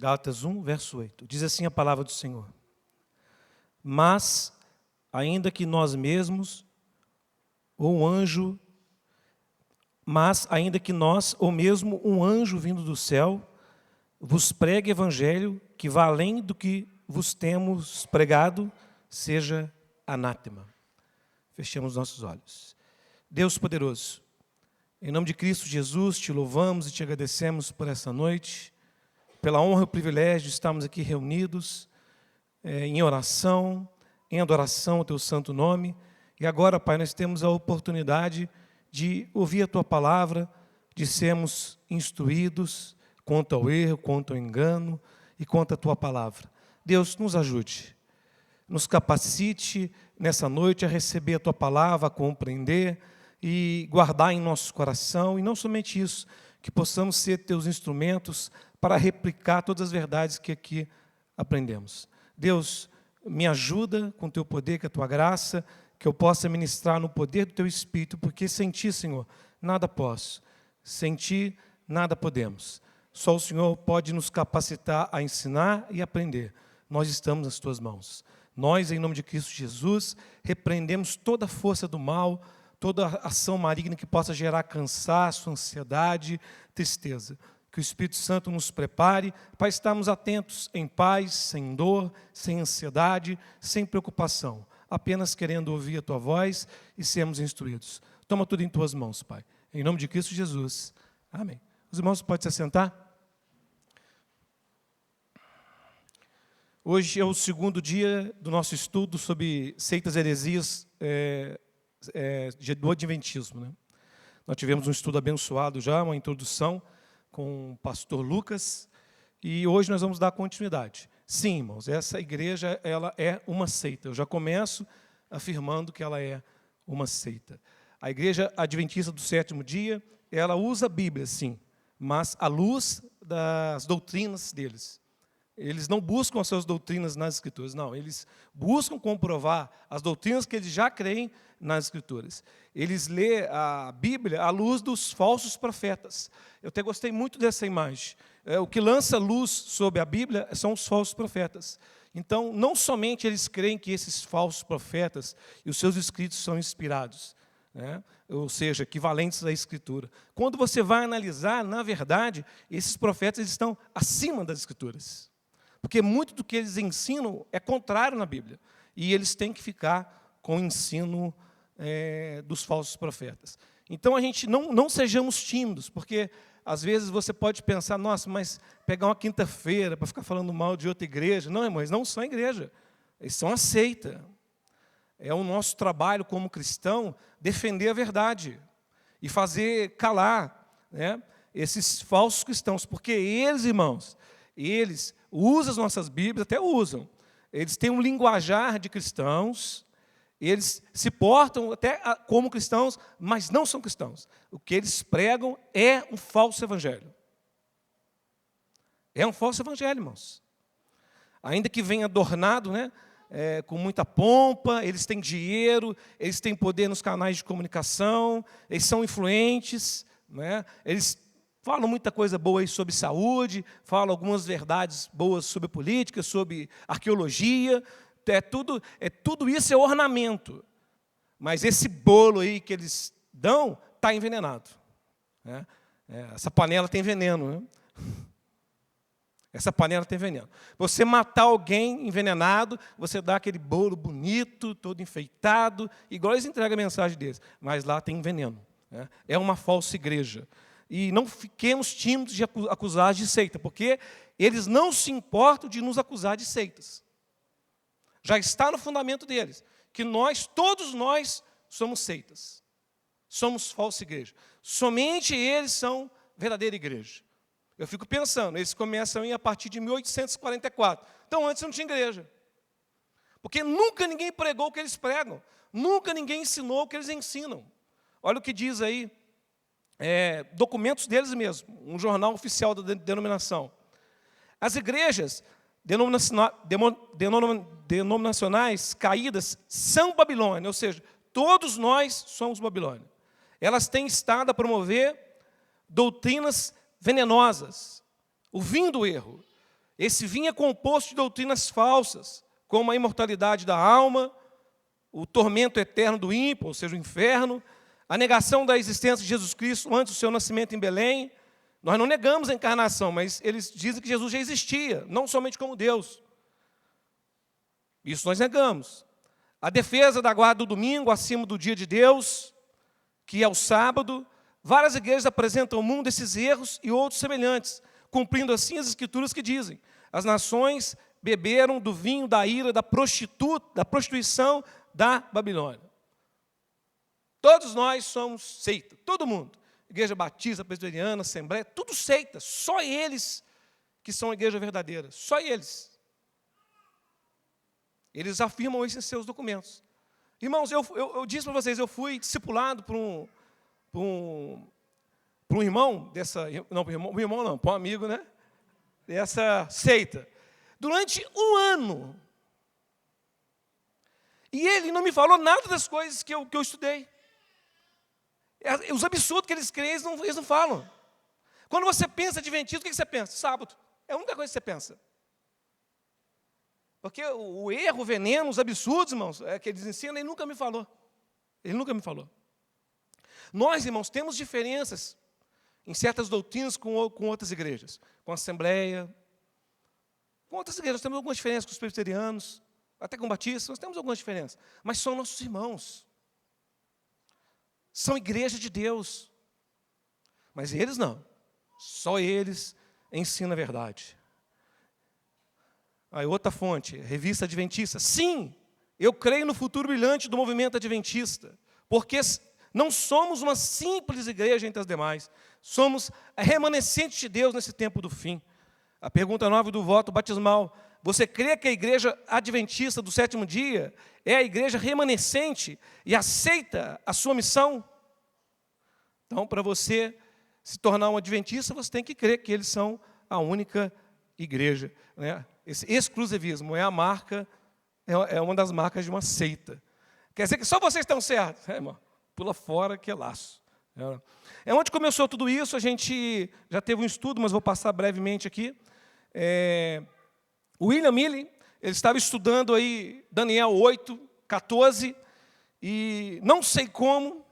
Gálatas 1, verso 8. Diz assim a palavra do Senhor. Mas, ainda que nós mesmos, ou um anjo, ou mesmo um anjo vindo do céu, vos pregue evangelho que vá além do que vos temos pregado, seja anátema. Fechemos nossos olhos. Deus poderoso, em nome de Cristo Jesus, te louvamos e te agradecemos por essa noite, pela honra e o privilégio de estarmos aqui reunidos em oração, em adoração ao teu santo nome. E agora, Pai, nós temos a oportunidade de ouvir a tua palavra, de sermos instruídos quanto ao erro, quanto ao engano e quanto à tua palavra. Deus, nos ajude, nos capacite nessa noite a receber a tua palavra, a compreender e guardar em nosso coração, e não somente isso, que possamos ser teus instrumentos para replicar todas as verdades que aqui aprendemos. Deus, me ajuda com o teu poder, com a tua graça, que eu possa ministrar no poder do teu Espírito, porque sem ti, Senhor, nada posso. Sem ti, nada podemos. Só o Senhor pode nos capacitar a ensinar e aprender. Nós estamos nas tuas mãos. Nós, em nome de Cristo Jesus, repreendemos toda a força do mal, toda ação maligna que possa gerar cansaço, ansiedade, tristeza. Que o Espírito Santo nos prepare para estarmos atentos em paz, sem dor, sem ansiedade, sem preocupação, apenas querendo ouvir a tua voz e sermos instruídos. Toma tudo em tuas mãos, Pai. Em nome de Cristo Jesus. Amém. Os irmãos podem se assentar? Hoje é o segundo dia do nosso estudo sobre seitas e heresias do Adventismo, né? Nós tivemos um estudo abençoado já, uma introdução com o pastor Lucas, e hoje nós vamos dar continuidade. Sim, irmãos, essa igreja ela é uma seita. Eu já começo afirmando que ela é uma seita. A igreja adventista do sétimo dia, ela usa a Bíblia, sim, mas à luz das doutrinas deles. Eles não buscam as suas doutrinas nas Escrituras, não. Eles buscam comprovar as doutrinas que eles já creem nas Escrituras. Eles lêem a Bíblia à luz dos falsos profetas. Eu até gostei muito dessa imagem. O que lança luz sobre a Bíblia são os falsos profetas. Então, não somente eles creem que esses falsos profetas e os seus escritos são inspirados, né? Ou seja, equivalentes à Escritura. Quando você vai analisar, na verdade, esses profetas eles estão acima das Escrituras. Porque muito do que eles ensinam é contrário na Bíblia. E eles têm que ficar com o ensino dos falsos profetas. Então, a gente não sejamos tímidos, porque às vezes você pode pensar, nossa, mas pegar uma quinta-feira para ficar falando mal de outra igreja. Não, irmãos, não são igreja. Eles são a seita. É o nosso trabalho como cristão defender a verdade e fazer calar, né, esses falsos cristãos. Porque eles, irmãos, eles usam as nossas Bíblias, até usam. Eles têm um linguajar de cristãos, eles se portam até como cristãos, mas não são cristãos. O que eles pregam é um falso evangelho. É um falso evangelho, irmãos. Ainda que venha adornado, né, com muita pompa, eles têm dinheiro, eles têm poder nos canais de comunicação, eles são influentes, né, eles falam muita coisa boa aí sobre saúde, falam algumas verdades boas sobre política, sobre arqueologia. Tudo isso é ornamento. Mas esse bolo aí que eles dão está envenenado, né? Essa panela tem veneno, né? Essa panela tem veneno. Você matar alguém envenenado, você dá aquele bolo bonito, todo enfeitado, igual eles entregam a mensagem deles. Mas lá tem veneno, né? É uma falsa igreja. E não fiquemos tímidos de acusar de seita, porque eles não se importam de nos acusar de seitas. Já está no fundamento deles, que todos nós, somos seitas. Somos falsa igreja. Somente eles são verdadeira igreja. Eu fico pensando, eles começam a partir de 1844. Então, antes não tinha igreja. Porque nunca ninguém pregou o que eles pregam. Nunca ninguém ensinou o que eles ensinam. Olha o que diz aí, documentos deles mesmos, um jornal oficial da denominação. As igrejas denominacionais caídas são Babilônia, ou seja, todos nós somos Babilônia. Elas têm estado a promover doutrinas venenosas, o vinho do erro. Esse vinho é composto de doutrinas falsas, como a imortalidade da alma, o tormento eterno do ímpio, ou seja, o inferno, a negação da existência de Jesus Cristo antes do seu nascimento em Belém. Nós não negamos a encarnação, mas eles dizem que Jesus já existia, não somente como Deus. Isso nós negamos. A defesa da guarda do domingo acima do dia de Deus, que é o sábado. Várias igrejas apresentam ao mundo esses erros e outros semelhantes, cumprindo assim as escrituras que dizem: as nações beberam do vinho da ira da prostituição da Babilônia. Todos nós somos seita, todo mundo. Igreja Batista, Presbiteriana, Assembleia, tudo seita. Só eles que são a igreja verdadeira, só eles. Eles afirmam isso em seus documentos. Irmãos, eu disse para vocês, eu fui discipulado por um irmão dessa... Não, para um amigo, né? Dessa seita. Durante um ano. E ele não me falou nada das coisas que eu estudei. Os absurdos que eles creem, eles não falam. Quando você pensa adventista, o que você pensa? Sábado. É a única coisa que você pensa. Porque o erro, o veneno, os absurdos, irmãos, que eles ensinam, ele nunca me falou. Ele nunca me falou. Nós, irmãos, temos diferenças em certas doutrinas com outras igrejas. Com a Assembleia, com outras igrejas. Nós temos algumas diferenças com os presbiterianos, até com batistas, nós temos algumas diferenças. Mas são nossos irmãos. São igreja de Deus. Mas eles não. Só eles ensinam a verdade. Aí outra fonte, Revista Adventista. Sim, eu creio no futuro brilhante do movimento adventista. Porque não somos uma simples igreja entre as demais. Somos a remanescente de Deus nesse tempo do fim. A pergunta 9 do voto batismal. Você crê que a igreja adventista do sétimo dia é a igreja remanescente e aceita a sua missão? Então, para você se tornar um adventista, você tem que crer que eles são a única igreja, né? Esse exclusivismo é a marca, é uma das marcas de uma seita. Quer dizer que só vocês estão certos. Irmão, pula fora que é laço. É onde começou tudo isso. A gente já teve um estudo, mas vou passar brevemente aqui. O William Milley, ele estava estudando aí Daniel 8, 14, e não sei como,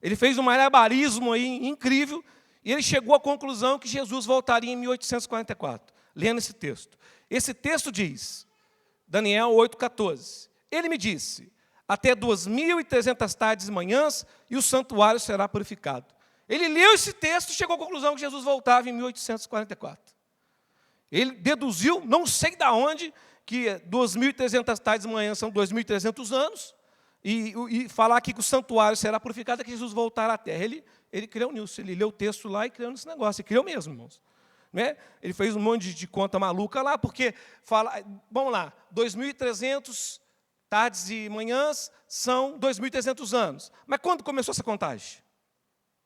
ele fez um malabarismo aí incrível, e ele chegou à conclusão que Jesus voltaria em 1844, lendo esse texto. Esse texto diz, Daniel 8, 14, ele me disse, até 2.300 tardes e manhãs, e o santuário será purificado. Ele leu esse texto e chegou à conclusão que Jesus voltava em 1844. Ele deduziu, não sei de onde, que 2.300 tardes de manhã são 2.300 anos, e falar aqui que o santuário será purificado é que Jesus voltará à terra. Ele creu nisso, ele leu o texto lá e creu nesse negócio, ele creu mesmo, irmãos. Né? Ele fez um monte de conta maluca lá, porque fala, vamos lá, 2.300 tardes e manhãs são 2.300 anos. Mas quando começou essa contagem?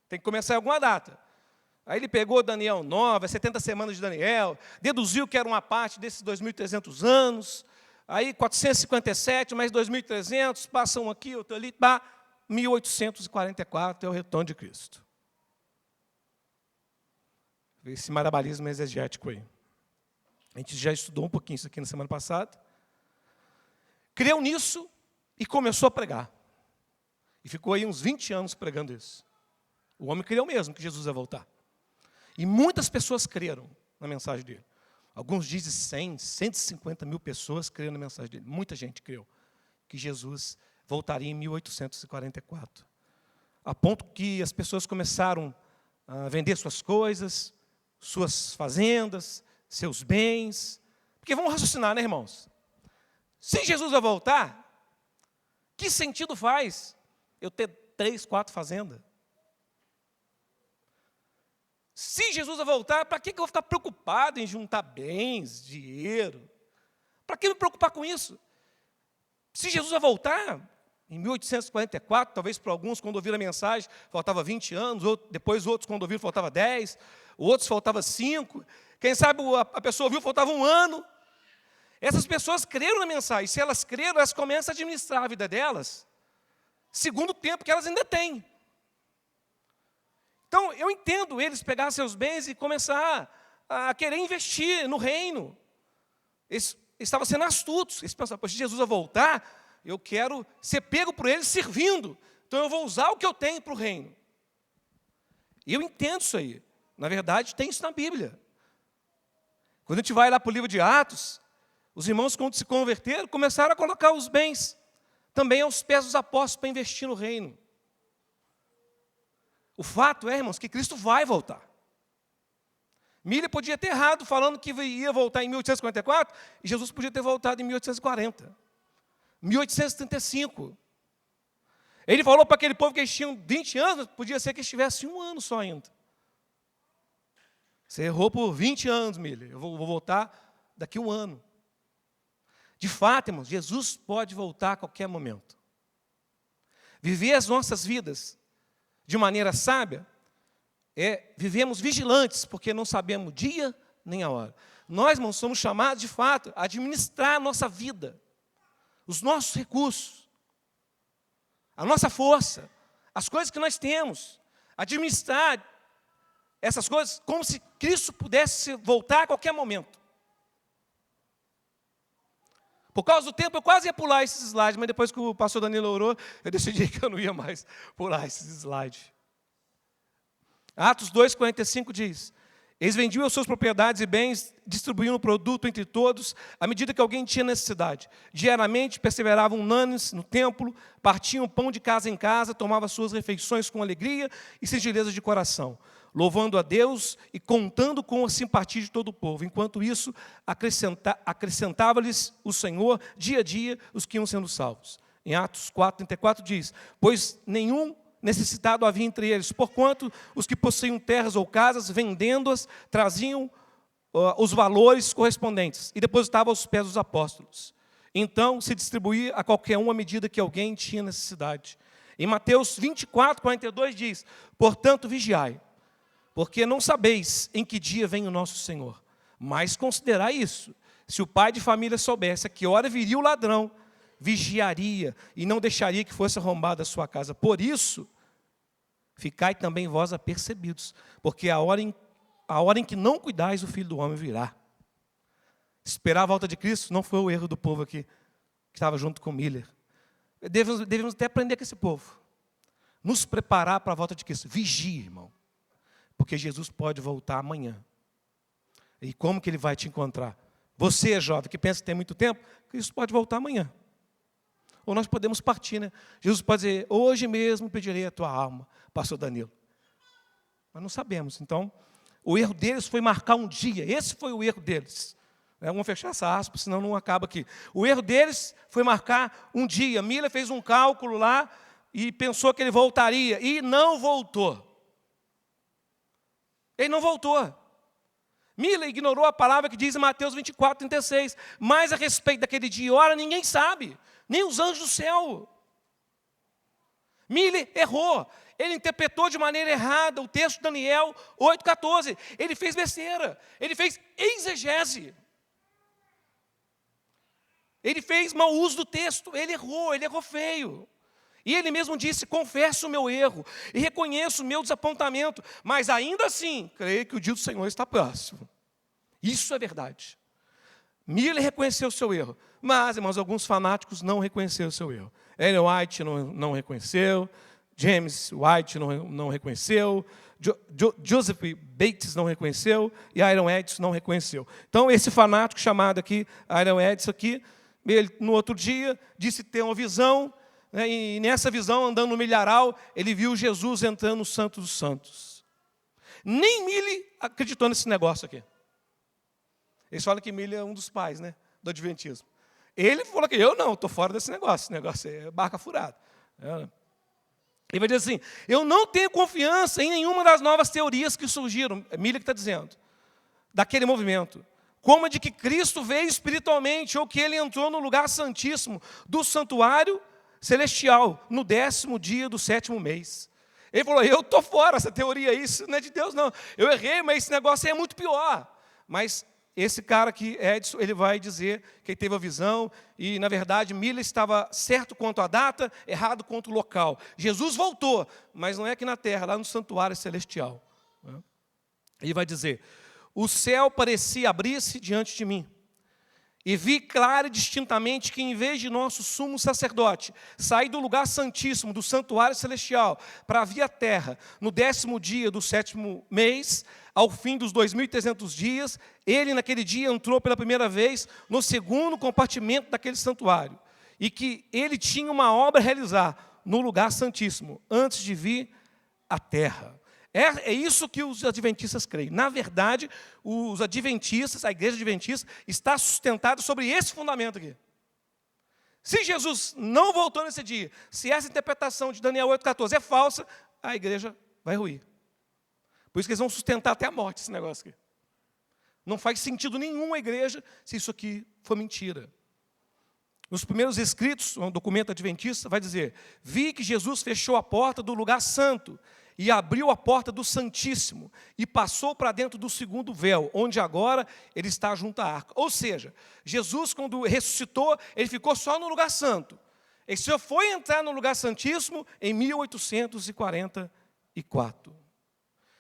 Tem que começar em alguma data. Aí ele pegou Daniel 9, as 70 semanas de Daniel, deduziu que era uma parte desses 2.300 anos, aí 457, mais 2.300, passa um aqui, outro ali, 1844 é o retorno de Cristo. Esse malabarismo exegético aí. A gente já estudou um pouquinho isso aqui na semana passada. Creu nisso e começou a pregar. E ficou aí uns 20 anos pregando isso. O homem creu mesmo que Jesus ia voltar. E muitas pessoas creram na mensagem dele. Alguns dizem 100, 150 mil pessoas creram na mensagem dele. Muita gente creu que Jesus voltaria em 1844. A ponto que as pessoas começaram a vender suas coisas, suas fazendas, seus bens. Porque vamos raciocinar, né, irmãos? Se Jesus vai voltar, que sentido faz eu ter 3, 4 fazendas? Se Jesus vai voltar, para que eu vou ficar preocupado em juntar bens, dinheiro? Para que me preocupar com isso? Se Jesus vai voltar, em 1844, talvez para alguns, quando ouviram a mensagem, faltava 20 anos, depois outros, quando ouviram, faltava 10, outros faltava 5, quem sabe a pessoa ouviu, faltava 1 ano. Essas pessoas creram na mensagem, se elas creram, elas começam a administrar a vida delas, segundo o tempo que elas ainda têm. Então, eu entendo eles pegar seus bens e começar a querer investir no reino, Eles estavam sendo astutos. Eles pensavam, poxa, se Jesus vai voltar, eu quero ser pego por ele servindo. Então eu vou usar o que eu tenho para o reino. E eu entendo isso aí. Na verdade, tem isso na Bíblia. Quando a gente vai lá para o livro de Atos, os irmãos, quando se converteram, começaram a colocar os bens também aos pés dos apóstolos para investir no reino. O fato é, irmãos, que Cristo vai voltar. Miller podia ter errado falando que ia voltar em 1844, e Jesus podia ter voltado em 1840, 1835. Ele falou para aquele povo que eles tinham 20 anos, podia ser que eles tivessem 1 ano só ainda. Você errou por 20 anos, Miller. Eu vou voltar daqui a 1 ano. De fato, irmãos, Jesus pode voltar a qualquer momento. Viver as nossas vidas de maneira sábia vivemos vigilantes, porque não sabemos o dia nem a hora. Nós, irmãos, somos chamados, de fato, a administrar a nossa vida, os nossos recursos, a nossa força, as coisas que nós temos, administrar essas coisas como se Cristo pudesse voltar a qualquer momento. Por causa do tempo, eu quase ia pular esses slides, mas depois que o pastor Danilo orou, eu decidi que eu não ia mais pular esses slides. Atos 2,45 diz: eles vendiam as suas propriedades e bens, distribuíam o produto entre todos, à medida que alguém tinha necessidade. Diariamente perseveravam unânimes no templo, partiam pão de casa em casa, tomavam suas refeições com alegria e singeleza de coração, louvando a Deus e contando com a simpatia de todo o povo. Enquanto isso, acrescentava-lhes o Senhor, dia a dia, os que iam sendo salvos. Em Atos 4,34 diz: pois nenhum necessitado havia entre eles, porquanto os que possuíam terras ou casas, vendendo-as, traziam os valores correspondentes e depositavam aos pés dos apóstolos. Então se distribuía a qualquer um à medida que alguém tinha necessidade. Em Mateus 24,42 diz: portanto vigiai, porque não sabeis em que dia vem o nosso Senhor. Mas considerai isso: se o pai de família soubesse a que hora viria o ladrão, vigiaria e não deixaria que fosse arrombada a sua casa. Por isso, ficai também vós apercebidos, porque a hora em que não cuidais, o Filho do Homem virá. Esperar a volta de Cristo não foi o erro do povo aqui, que estava junto com Miller. Devemos até aprender com esse povo. Nos preparar para a volta de Cristo. Vigie, irmão, porque Jesus pode voltar amanhã. E como que Ele vai te encontrar? Você, jovem, que pensa que tem muito tempo, Cristo pode voltar amanhã. Ou nós podemos partir, né? Jesus pode dizer: hoje mesmo pedirei a tua alma, pastor Danilo. Mas não sabemos. Então, o erro deles foi marcar um dia. Esse foi o erro deles. Vamos fechar essa aspa, senão não acaba aqui. O erro deles foi marcar um dia. Miller fez um cálculo lá e pensou que ele voltaria. E não voltou. Ele não voltou. Miller ignorou a palavra que diz em Mateus 24,36. Mas a respeito daquele dia e hora, ninguém sabe. Nem os anjos do céu. Miller errou. Ele interpretou de maneira errada o texto de Daniel 8,14. Ele fez besteira. Ele fez exegese. Ele fez mau uso do texto. Ele errou feio. E ele mesmo disse: confesso o meu erro e reconheço o meu desapontamento, mas ainda assim, creio que o dia do Senhor está próximo. Isso é verdade. Miller reconheceu o seu erro, mas, irmãos, alguns fanáticos não reconheceram o seu erro. Ellen White não reconheceu, James White não reconheceu, Joseph Bates não reconheceu e Iron Edson não reconheceu. Então, esse fanático chamado aqui, Iron Edson aqui, ele, no outro dia, disse ter uma visão, né, e nessa visão, andando no milharal, ele viu Jesus entrando no Santo dos Santos. Nem Miller acreditou nesse negócio aqui. Eles falam que Miller é um dos pais, né, do adventismo. Ele falou que eu não, estou fora desse negócio. Esse negócio é barca furada. Ele vai dizer assim: eu não tenho confiança em nenhuma das novas teorias que surgiram, Miller que está dizendo, daquele movimento. Como a de que Cristo veio espiritualmente, ou que Ele entrou no lugar santíssimo do santuário celestial, no 10º dia do 7º mês. Ele falou: eu estou fora, essa teoria aí, isso não é de Deus não. Eu errei, mas esse negócio aí é muito pior. Mas esse cara aqui, Edson, ele vai dizer que ele teve a visão e, na verdade, Miller estava certo quanto à data, errado quanto ao local. Jesus voltou, mas não é aqui na terra, lá no santuário celestial. Ele vai dizer: o céu parecia abrir-se diante de mim, E vi clara e distintamente que, em vez de nosso sumo sacerdote sair do lugar santíssimo, do santuário celestial, para vir à terra, no 10º dia do 7º mês, ao fim dos 2.300 dias, ele, naquele dia, entrou pela primeira vez no 2º compartimento daquele santuário. E que ele tinha uma obra a realizar no lugar santíssimo, antes de vir à terra. É isso que os adventistas creem. Na verdade, os adventistas, a igreja adventista, está sustentada sobre esse fundamento aqui. Se Jesus não voltou nesse dia, se essa interpretação de Daniel 8,14 é falsa, a igreja vai ruir. Por isso que eles vão sustentar até a morte esse negócio aqui. Não faz sentido nenhum a igreja se isso aqui for mentira. Nos primeiros escritos, um documento adventista vai dizer: vi que Jesus fechou a porta do lugar santo e abriu a porta do Santíssimo e passou para dentro do 2º véu, onde agora ele está junto à arca. Ou seja, Jesus, quando ressuscitou, ele ficou só no lugar santo. Ele só foi entrar no lugar santíssimo em 1844.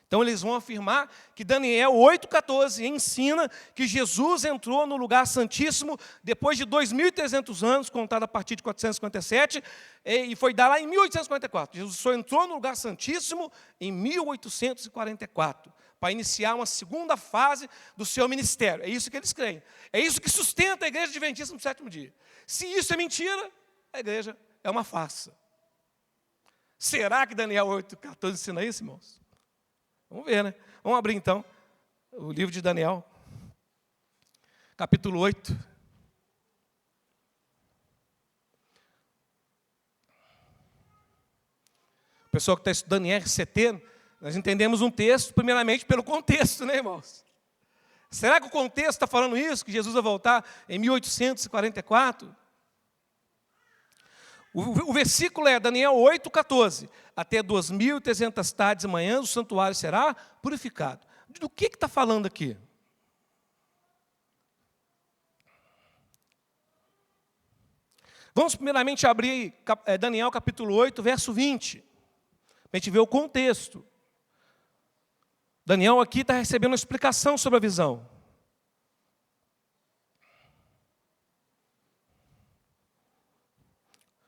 Então, eles vão afirmar que Daniel 8,14 ensina que Jesus entrou no lugar santíssimo depois de 2.300 anos, contado a partir de 457, e foi dar lá em 1844. Jesus só entrou no lugar santíssimo em 1844, para iniciar uma segunda fase do seu ministério. É isso que eles creem. É isso que sustenta a igreja adventista no 7º dia. Se isso é mentira, a igreja é uma farsa. Será que Daniel 8,14 ensina isso, irmãos? Vamos ver, né? Vamos abrir, então, o livro de Daniel, capítulo 8. O pessoal que está estudando em RCT, nós entendemos um texto, primeiramente, pelo contexto, né, irmãos? Será que o contexto está falando isso, que Jesus vai voltar em 1844? O versículo é Daniel 8,14. Até 2.300 tardes e manhãs o santuário será purificado. Do que está falando aqui? Vamos primeiramente abrir Daniel capítulo 8, verso 20. Para a gente ver o contexto. Daniel aqui está recebendo uma explicação sobre a visão.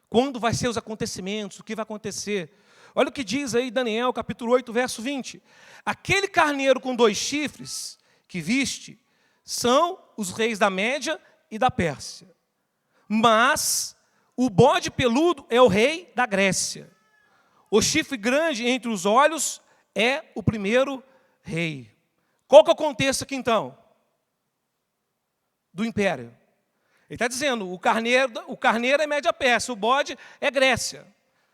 Quando vai ser os acontecimentos, o que vai acontecer. Olha o que diz aí Daniel, capítulo 8, verso 20. Aquele carneiro com 2 chifres que viste são os reis da Média e da Pérsia. Mas o bode peludo é o rei da Grécia. O chifre grande entre os olhos é o primeiro rei. Qual que é o contexto aqui então? Do império. Ele está dizendo, o carneiro é Média-Pérsia, o bode é Grécia.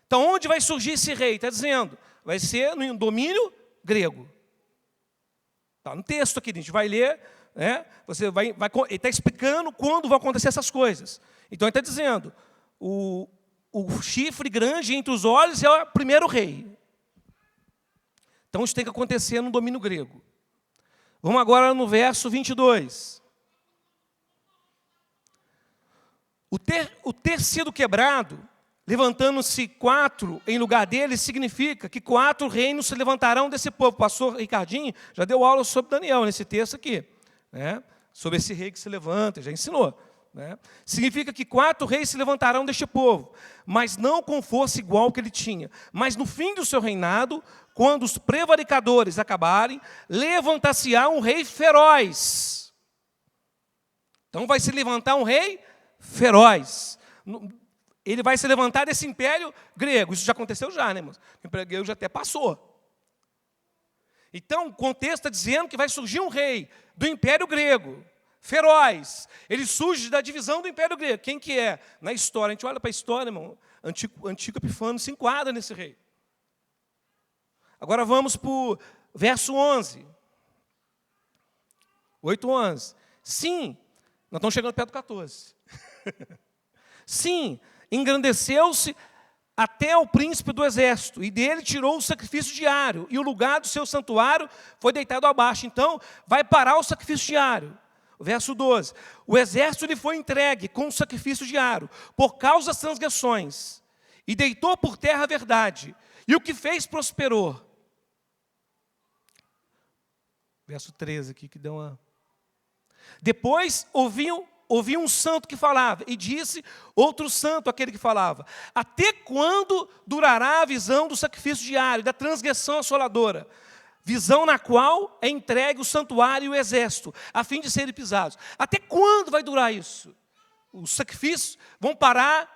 Então, onde vai surgir esse rei? Está dizendo, vai ser no domínio grego. Está no texto aqui, a gente vai ler, né? Ele está explicando quando vão acontecer essas coisas. Então, ele está dizendo, o chifre grande entre os olhos é o primeiro rei. Então, isso tem que acontecer no domínio grego. Vamos agora no verso 22. O ter sido quebrado, levantando-se 4 em lugar dele, significa que 4 reinos se levantarão desse povo. O pastor Ricardinho já deu aula sobre Daniel, nesse texto aqui, né? Sobre esse rei que se levanta, já ensinou. Né? Significa que 4 reis se levantarão deste povo, mas não com força igual que ele tinha. Mas no fim do seu reinado, quando os prevaricadores acabarem, levantar-se-á um rei feroz. Então vai se levantar um rei feroz. Ele vai se levantar desse império grego. Isso já aconteceu já, né, irmãos? O império grego já até passou. Então, o contexto está dizendo que vai surgir um rei do império grego, feroz. Ele surge da divisão do império grego. Quem que é? Na história, a gente olha para a história, irmão, Antíoco Epifânio se enquadra nesse rei. Agora vamos para o verso 11. 8:11. Sim, nós estamos chegando perto do 14. Sim, engrandeceu-se até o príncipe do exército, e dele tirou o sacrifício diário, e o lugar do seu santuário foi deitado abaixo. Então, vai parar o sacrifício diário. Verso 12. O exército lhe foi entregue com o sacrifício diário, por causa das transgressões, e deitou por terra a verdade, e o que fez prosperou. Verso 13 aqui, que deu uma... Depois ouvi um santo que falava, e disse outro santo, aquele que falava: até quando durará a visão do sacrifício diário, da transgressão assoladora? Visão na qual é entregue o santuário e o exército, a fim de serem pisados. Até quando vai durar isso? Os sacrifícios vão parar,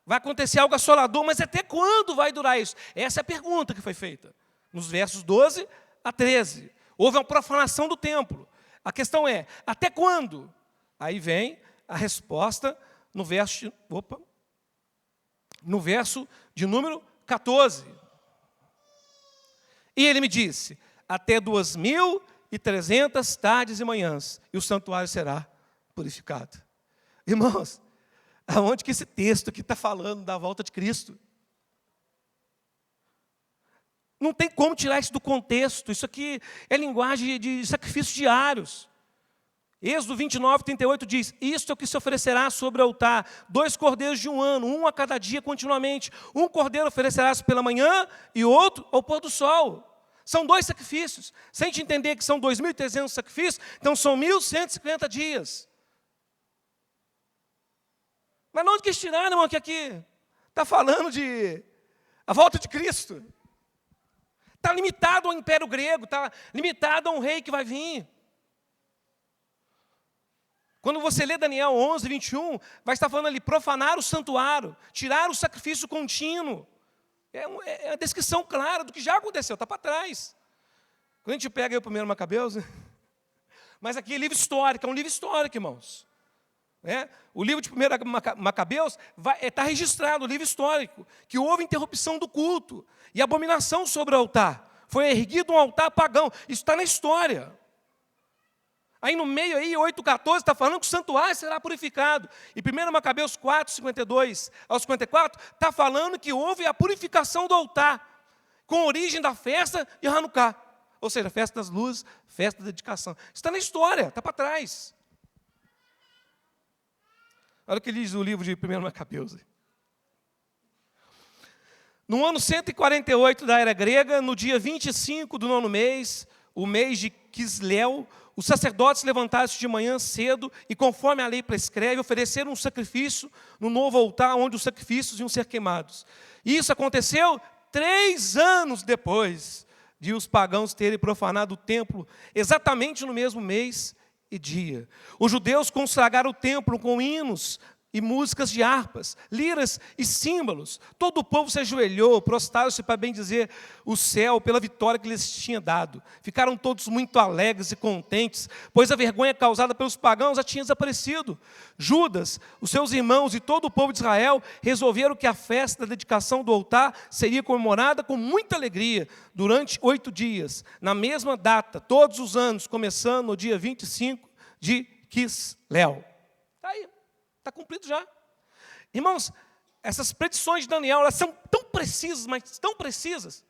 vai acontecer algo assolador, mas até quando vai durar isso? Essa é a pergunta que foi feita. Nos versos 12 a 13. Houve uma profanação do templo. A questão é, até quando? Aí vem a resposta no verso de número 14. E ele me disse: até 2.300 tardes e manhãs, e o santuário será purificado. Irmãos, aonde que esse texto aqui está falando da volta de Cristo? Não tem como tirar isso do contexto. Isso aqui é linguagem de sacrifícios diários. Êxodo 29, 38 diz: isto é o que se oferecerá sobre o altar, 2 cordeiros de 1 ano, um a cada dia continuamente. Um cordeiro oferecerá-se pela manhã e outro ao pôr do sol. São 2 sacrifícios. Se a gente entender que são 2.300 sacrifícios, então são 1.150 dias. Mas não quis tirar, irmão, que aqui está falando de a volta de Cristo. Está limitado ao Império Grego, está limitado a um rei que vai vir. Quando você lê Daniel 11, 21, vai estar falando ali, profanar o santuário, tirar o sacrifício contínuo. É uma descrição clara do que já aconteceu, está para trás. Quando a gente pega aí o 1 Macabeus, mas aqui é livro histórico, é um livro histórico, irmãos. O livro de 1 Macabeus está registrado, o livro histórico, que houve interrupção do culto e abominação sobre o altar. Foi erguido um altar pagão, isso está na história. Aí no meio, aí, 8,14, está falando que o santuário será purificado. E 1 Macabeus 4, 52 ao 54, está falando que houve a purificação do altar, com origem da festa de Hanukkah. Ou seja, festa das luzes, festa da dedicação. Isso está na história, está para trás. Olha o que diz o livro de 1 Macabeus. No ano 148 da era grega, no dia 25 do 9º mês, o mês de Quisleu, os sacerdotes levantaram-se de manhã cedo e, conforme a lei prescreve, ofereceram um sacrifício no novo altar, onde os sacrifícios iam ser queimados. E isso aconteceu 3 anos depois de os pagãos terem profanado o templo, exatamente no mesmo mês e dia. Os judeus consagraram o templo com hinos e músicas de harpas, liras e símbolos. Todo o povo se ajoelhou, prostraram-se para bendizer o céu pela vitória que lhes tinha dado. Ficaram todos muito alegres e contentes, pois a vergonha causada pelos pagãos já tinha desaparecido. Judas, os seus irmãos e todo o povo de Israel resolveram que a festa da dedicação do altar seria comemorada com muita alegria durante 8 dias, na mesma data, todos os anos, começando no dia 25 de Quisleu. Está aí. Está cumprido já. Irmãos, essas predições de Daniel, elas são tão precisas, mas tão precisas,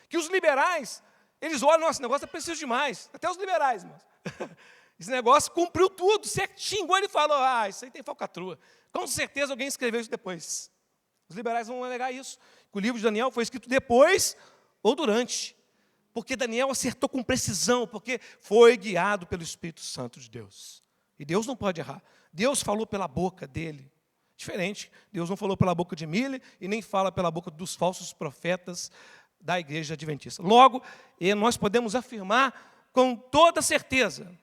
que os liberais, eles olham, nossa, esse negócio é preciso demais. Até os liberais, irmãos. Esse negócio cumpriu tudo, certinho. Ele falou, isso aí tem falcatrua. Com certeza alguém escreveu isso depois. Os liberais vão alegar isso, que o livro de Daniel foi escrito depois ou durante. Porque Daniel acertou com precisão, porque foi guiado pelo Espírito Santo de Deus. E Deus não pode errar. Deus falou pela boca dele. Diferente, Deus não falou pela boca de Mille e nem fala pela boca dos falsos profetas da igreja adventista. Logo, nós podemos afirmar com toda certeza,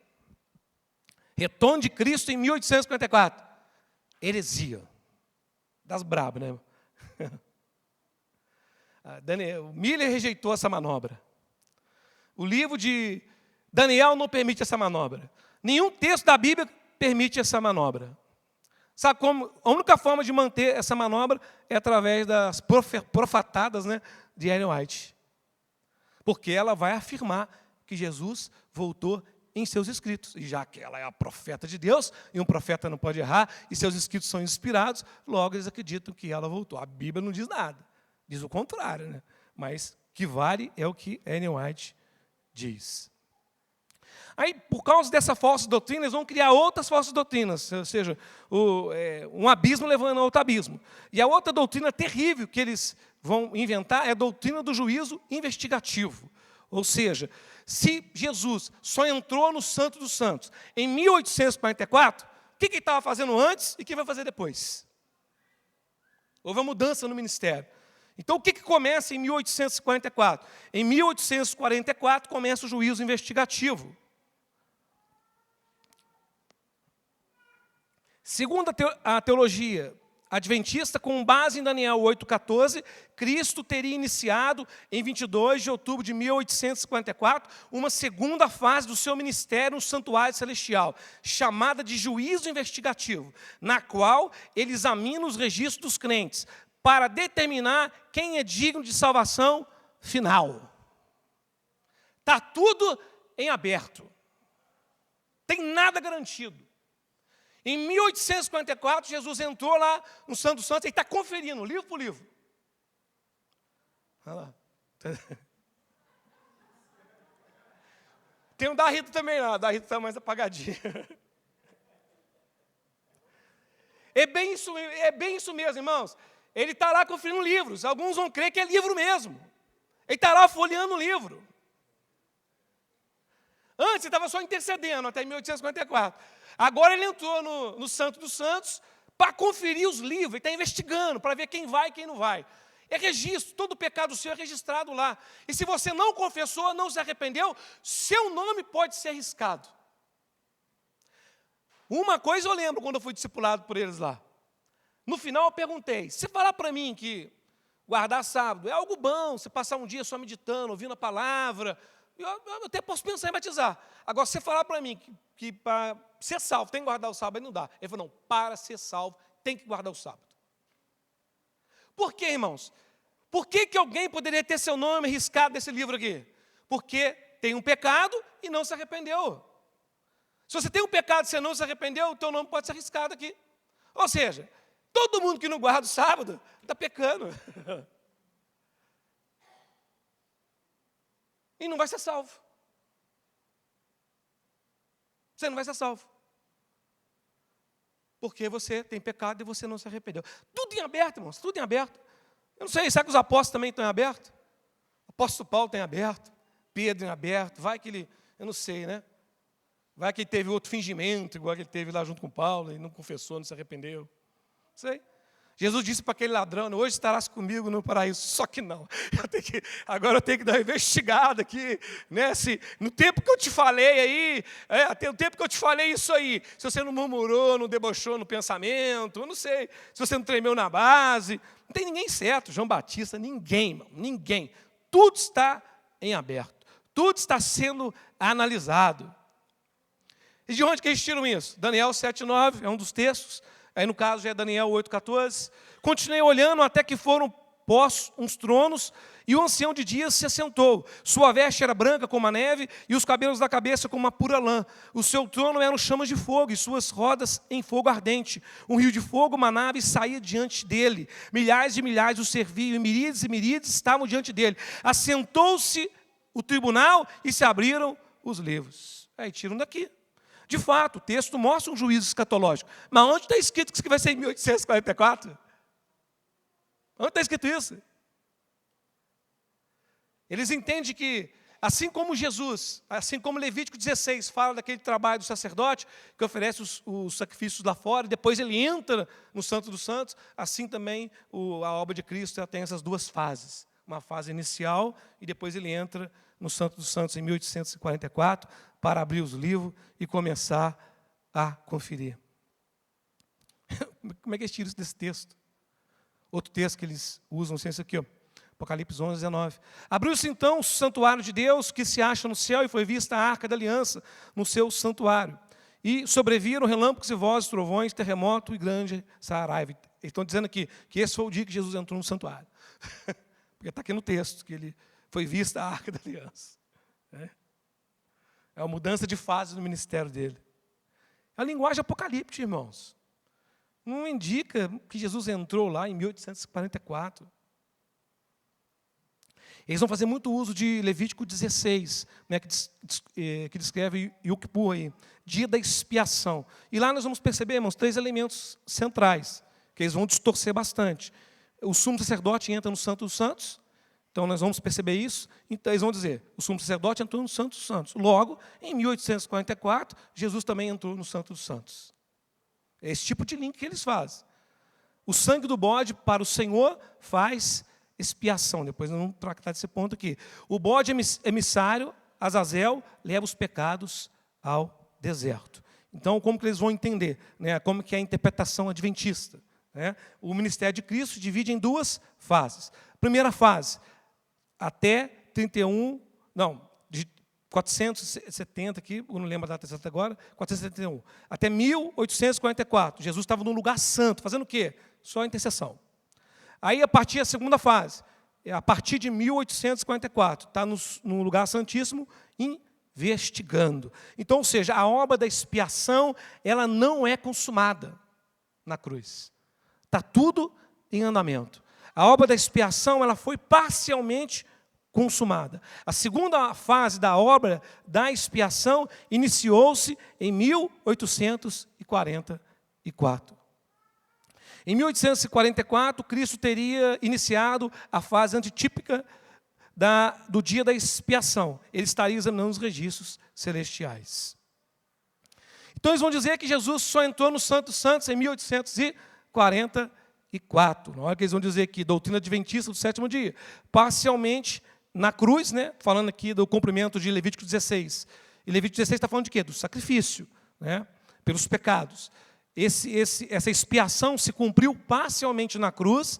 retorno de Cristo em 1854, heresia, das brabas, né? Miller rejeitou essa manobra. O livro de Daniel não permite essa manobra. Nenhum texto da Bíblia permite essa manobra. Sabe como? A única forma de manter essa manobra é através das profetadas, né, de Ellen White. Porque ela vai afirmar que Jesus voltou em seus escritos. E já que ela é a profeta de Deus, e um profeta não pode errar, e seus escritos são inspirados, logo eles acreditam que ela voltou. A Bíblia não diz nada. Diz o contrário, né? Mas que vale é o que Ellen White diz. Aí, por causa dessa falsa doutrina, eles vão criar outras falsas doutrinas, ou seja, um abismo levando a outro abismo. E a outra doutrina terrível que eles vão inventar é a doutrina do juízo investigativo. Ou seja, se Jesus só entrou no Santo dos Santos em 1844, que ele estava fazendo antes e o que vai fazer depois. Houve uma mudança no ministério. Então, o que começa em 1844? Em 1844 começa o juízo investigativo. Segundo a teologia adventista, com base em Daniel 8,14, Cristo teria iniciado, em 22 de outubro de 1854, uma segunda fase do seu ministério no santuário celestial, chamada de juízo investigativo, na qual ele examina os registros dos crentes, para determinar quem é digno de salvação final. Está tudo em aberto. Tem nada garantido. Em 1854, Jesus entrou lá no Santo dos Santos e está conferindo, livro por livro. Olha lá. Tem um da Rita também lá, da Rita está mais apagadinha. É bem isso mesmo, irmãos. Ele está lá conferindo livros. Alguns vão crer que é livro mesmo. Ele está lá folheando o livro. Antes ele estava só intercedendo, até 1854. Agora ele entrou no Santo dos Santos para conferir os livros. Ele está investigando para ver quem vai e quem não vai. É registro, todo pecado seu é registrado lá. E se você não confessou, não se arrependeu, seu nome pode ser arriscado. Uma coisa eu lembro quando eu fui discipulado por eles lá. No final eu perguntei, se falar para mim que guardar sábado é algo bom, você passar um dia só meditando, ouvindo a palavra, eu até posso pensar em batizar. Agora, se você falar para mim que para ser salvo tem que guardar o sábado, aí não dá. Ele falou, não, para ser salvo tem que guardar o sábado. Por quê, irmãos? Por que alguém poderia ter seu nome riscado nesse livro aqui? Porque tem um pecado e não se arrependeu. Se você tem um pecado e você não se arrependeu, o teu nome pode ser riscado aqui. Ou seja, todo mundo que não guarda o sábado está pecando. E não vai ser salvo. Você não vai ser salvo. Porque você tem pecado e você não se arrependeu. Tudo em aberto, irmãos, tudo em aberto. Eu não sei, será que os apóstolos também estão em aberto? O apóstolo Paulo tem aberto, Pedro em aberto, vai que ele, eu não sei, né? Vai que ele teve outro fingimento, igual que ele teve lá junto com Paulo, e não confessou, não se arrependeu. Não sei. Jesus disse para aquele ladrão, hoje estarás comigo no paraíso, só que não. Agora eu tenho que dar uma investigada aqui, né? No tempo que eu te falei aí, até o tempo que eu te falei isso aí, se você não murmurou, não debochou no pensamento, eu não sei, se você não tremeu na base, não tem ninguém certo, João Batista, ninguém, irmão, ninguém. Tudo está em aberto, tudo está sendo analisado. E de onde que eles tiram isso? Daniel 7,9 é um dos textos. Aí no caso já é Daniel 8,14. Continuei olhando até que foram postos uns tronos, e o ancião de dias se assentou. Sua veste era branca como a neve, e os cabelos da cabeça como uma pura lã. O seu trono eram chamas de fogo, e suas rodas em fogo ardente. Um rio de fogo, uma nave saía diante dele. Milhares de milhares o serviam, e miríades estavam diante dele. Assentou-se o tribunal, e se abriram os livros. Aí tiram daqui. De fato, o texto mostra um juízo escatológico. Mas onde está escrito que isso vai ser em 1844? Onde está escrito isso? Eles entendem que, assim como Jesus, assim como Levítico 16 fala daquele trabalho do sacerdote, que oferece os sacrifícios lá fora, e depois ele entra no Santo dos Santos, assim também a obra de Cristo tem essas duas fases. Uma fase inicial, e depois ele entra no Santo dos Santos em 1844, para abrir os livros e começar a conferir. Como é que eles tiram isso desse texto? Outro texto que eles usam, não sei isso aqui, ó, Apocalipse 11, 19. Abriu-se então o santuário de Deus que se acha no céu, e foi vista a arca da aliança no seu santuário. E sobreviram relâmpagos e vozes, trovões, terremoto e grande saraiva. Eles estão dizendo aqui que esse foi o dia que Jesus entrou no santuário. Porque está aqui no texto, que ele foi vista a arca da aliança. É uma mudança de fase no ministério dele. A linguagem apocalíptica, irmãos. Não indica que Jesus entrou lá em 1844. Eles vão fazer muito uso de Levítico 16, né, que descreve Yom Kippur aí, dia da expiação. E lá nós vamos perceber, irmãos, 3 elementos centrais, que eles vão distorcer bastante. O sumo sacerdote entra no Santo dos Santos. Então, nós vamos perceber isso. Então, eles vão dizer, o sumo sacerdote entrou no Santo dos Santos. Logo, em 1844, Jesus também entrou no Santo dos Santos. É esse tipo de link que eles fazem. O sangue do bode para o Senhor faz expiação. Depois nós vamos tratar desse ponto aqui. O bode emissário, Azazel, leva os pecados ao deserto. Então, como que eles vão entender? Né? Como que é a interpretação adventista? Né? O ministério de Cristo se divide em duas fases. Primeira fase, até 31, de 470 aqui, eu não lembro a data exata agora, 471, até 1844. Jesus estava no lugar santo, fazendo o quê? Só intercessão. Aí, a partir da segunda fase, a partir de 1844, está no lugar santíssimo, investigando. Então, ou seja, a obra da expiação, ela não é consumada na cruz. Está tudo em andamento. A obra da expiação, ela foi parcialmente consumada. A segunda fase da obra da expiação iniciou-se em 1844. Em 1844, Cristo teria iniciado a fase antitípica do dia da expiação. Ele estaria examinando os registros celestiais. Então, eles vão dizer que Jesus só entrou no Santo dos Santos em 1844. Na hora que eles vão dizer que doutrina adventista do sétimo dia, parcialmente na cruz, né? Falando aqui do cumprimento de Levítico 16. E Levítico 16 está falando de quê? Do sacrifício, né? Pelos pecados. Essa expiação se cumpriu parcialmente na cruz,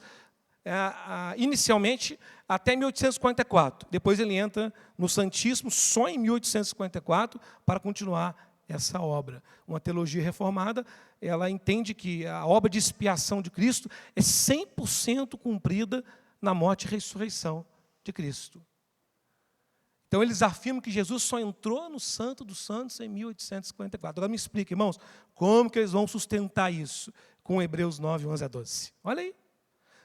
inicialmente até 1844. Depois ele entra no Santíssimo só em 1854 para continuar essa obra. Uma teologia reformada, ela entende que a obra de expiação de Cristo é 100% cumprida na morte e ressurreição de Cristo. Então, eles afirmam que Jesus só entrou no Santo dos Santos em 1854. Agora me explica, irmãos, como que eles vão sustentar isso com Hebreus 9, 11 a 12. Olha aí.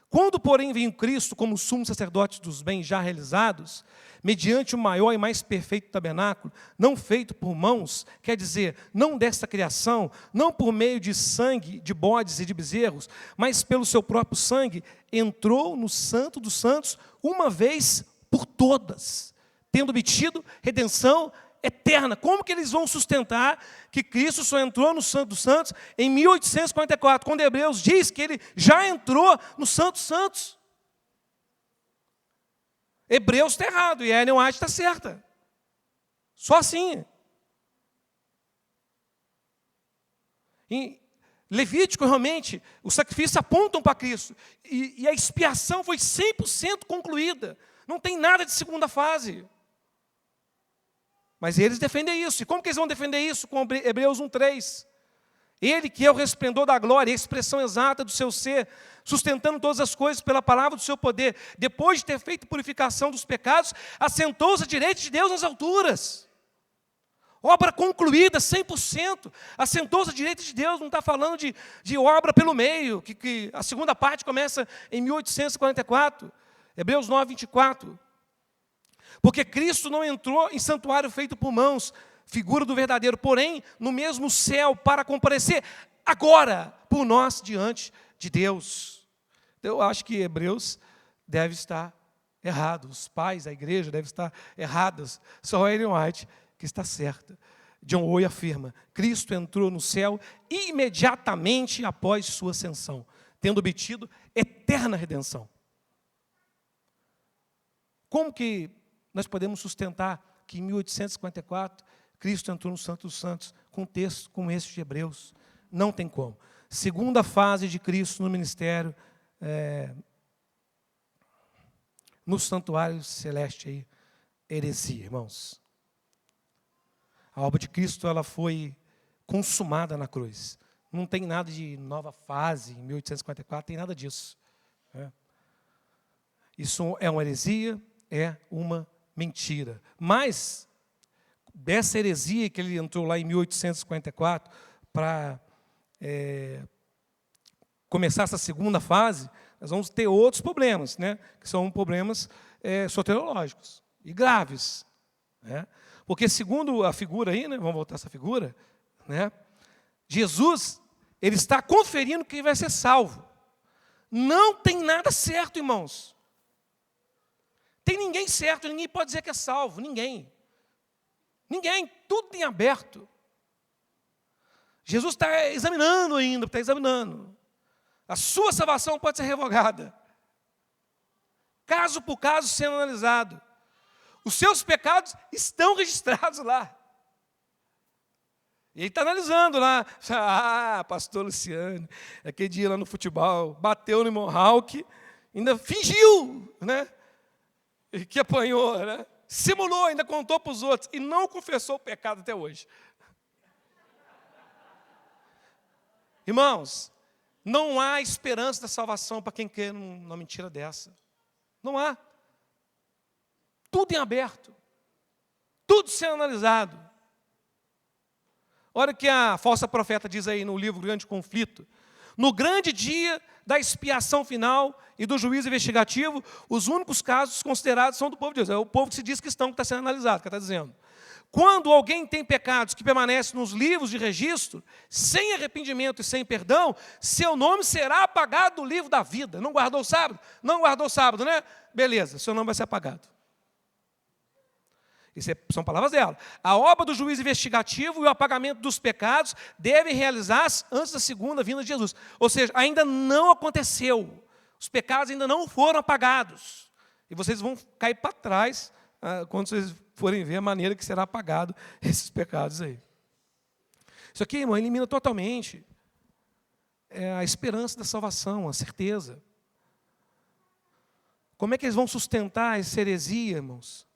Quando, porém, vem Cristo como sumo sacerdote dos bens já realizados, mediante o maior e mais perfeito tabernáculo, não feito por mãos, quer dizer, não desta criação, não por meio de sangue, de bodes e de bezerros, mas pelo seu próprio sangue, entrou no Santo dos Santos uma vez por todas, tendo obtido redenção eterna. Como que eles vão sustentar que Cristo só entrou no Santo dos Santos em 1844, quando Hebreus diz que ele já entrou no Santo dos Santos? Hebreus está errado e a Ellen White está certa. Só assim. Em Levítico, realmente, os sacrifícios apontam para Cristo. E a expiação foi 100% concluída. Não tem nada de segunda fase. Mas eles defendem isso. E como que eles vão defender isso? Com Hebreus 1:3. Ele que é o resplendor da glória, a expressão exata do seu ser, sustentando todas as coisas pela palavra do seu poder, depois de ter feito purificação dos pecados, assentou-se à direita de Deus nas alturas. Obra concluída, 100%. Assentou-se à direita de Deus, não está falando de obra pelo meio, que a segunda parte começa em 1844. Hebreus 9, 24. Porque Cristo não entrou em santuário feito por mãos, figura do verdadeiro, porém, no mesmo céu, para comparecer agora por nós diante de Deus. Eu acho que Hebreus deve estar errado, os pais da igreja devem estar errados, só a Ellen White que está certa. John Owen afirma, Cristo entrou no céu imediatamente após sua ascensão, tendo obtido eterna redenção. Como que nós podemos sustentar que em 1854 Cristo entrou no Santo dos Santos com um texto como esse de Hebreus? Não tem como. Segunda fase de Cristo no ministério, no santuário celeste aí, heresia, irmãos. A obra de Cristo, ela foi consumada na cruz. Não tem nada de nova fase em 1854, tem nada disso. Isso é uma heresia, é uma mentira. Mas, dessa heresia que ele entrou lá em 1854, para começar essa segunda fase, nós vamos ter outros problemas, né? Que são problemas soteriológicos e graves. Né? Porque, segundo a figura aí, né? Vamos voltar a essa figura, né? Jesus, ele está conferindo quem vai ser salvo. Não tem nada certo, irmãos. Tem ninguém certo, ninguém pode dizer que é salvo, ninguém. Ninguém, tudo em aberto. Jesus está examinando ainda, está examinando. A sua salvação pode ser revogada. Caso por caso sendo analisado. Os seus pecados estão registrados lá. E ele está analisando lá. Ah, pastor Luciano, aquele dia lá no futebol, bateu no Mohawk, ainda fingiu, né? Que apanhou, né? Simulou, ainda contou para os outros e não confessou o pecado até hoje. Irmãos, não há esperança da salvação para quem crê numa mentira dessa. Não há. Tudo em aberto. Tudo sendo analisado. Olha o que a falsa profeta diz aí no livro Grande Conflito. No grande dia da expiação final e do juízo investigativo, os únicos casos considerados são do povo de Deus. É o povo que se diz cristão que está sendo analisado, que está dizendo. Quando alguém tem pecados que permanecem nos livros de registro, sem arrependimento e sem perdão, seu nome será apagado do livro da vida. Não guardou o sábado? Não guardou o sábado, né? Beleza, seu nome vai ser apagado. Isso são palavras dela. A obra do juízo investigativo e o apagamento dos pecados devem realizar-se antes da segunda vinda de Jesus. Ou seja, ainda não aconteceu. Os pecados ainda não foram apagados. E vocês vão cair para trás quando vocês forem ver a maneira que será apagado esses pecados aí. Isso aqui, irmão, elimina totalmente a esperança da salvação, a certeza. Como é que eles vão sustentar essa heresia, irmãos?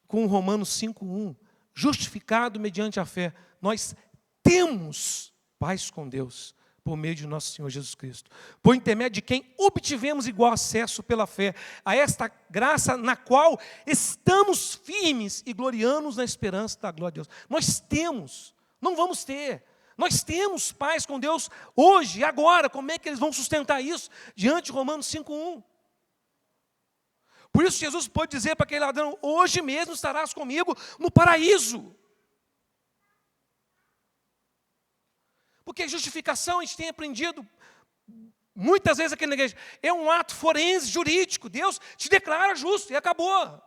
Com Romanos 5:1, justificado mediante a fé, nós temos paz com Deus, por meio de nosso Senhor Jesus Cristo, por intermédio de quem obtivemos igual acesso pela fé, a esta graça na qual estamos firmes e gloriamos na esperança da glória de Deus. Nós temos, não vamos ter, nós temos paz com Deus hoje, agora. Como é que eles vão sustentar isso diante de Romanos 5:1? Por isso Jesus pode dizer para aquele ladrão, hoje mesmo estarás comigo no paraíso. Porque justificação, a gente tem aprendido muitas vezes aqui na igreja, é um ato forense, jurídico. Deus te declara justo e acabou.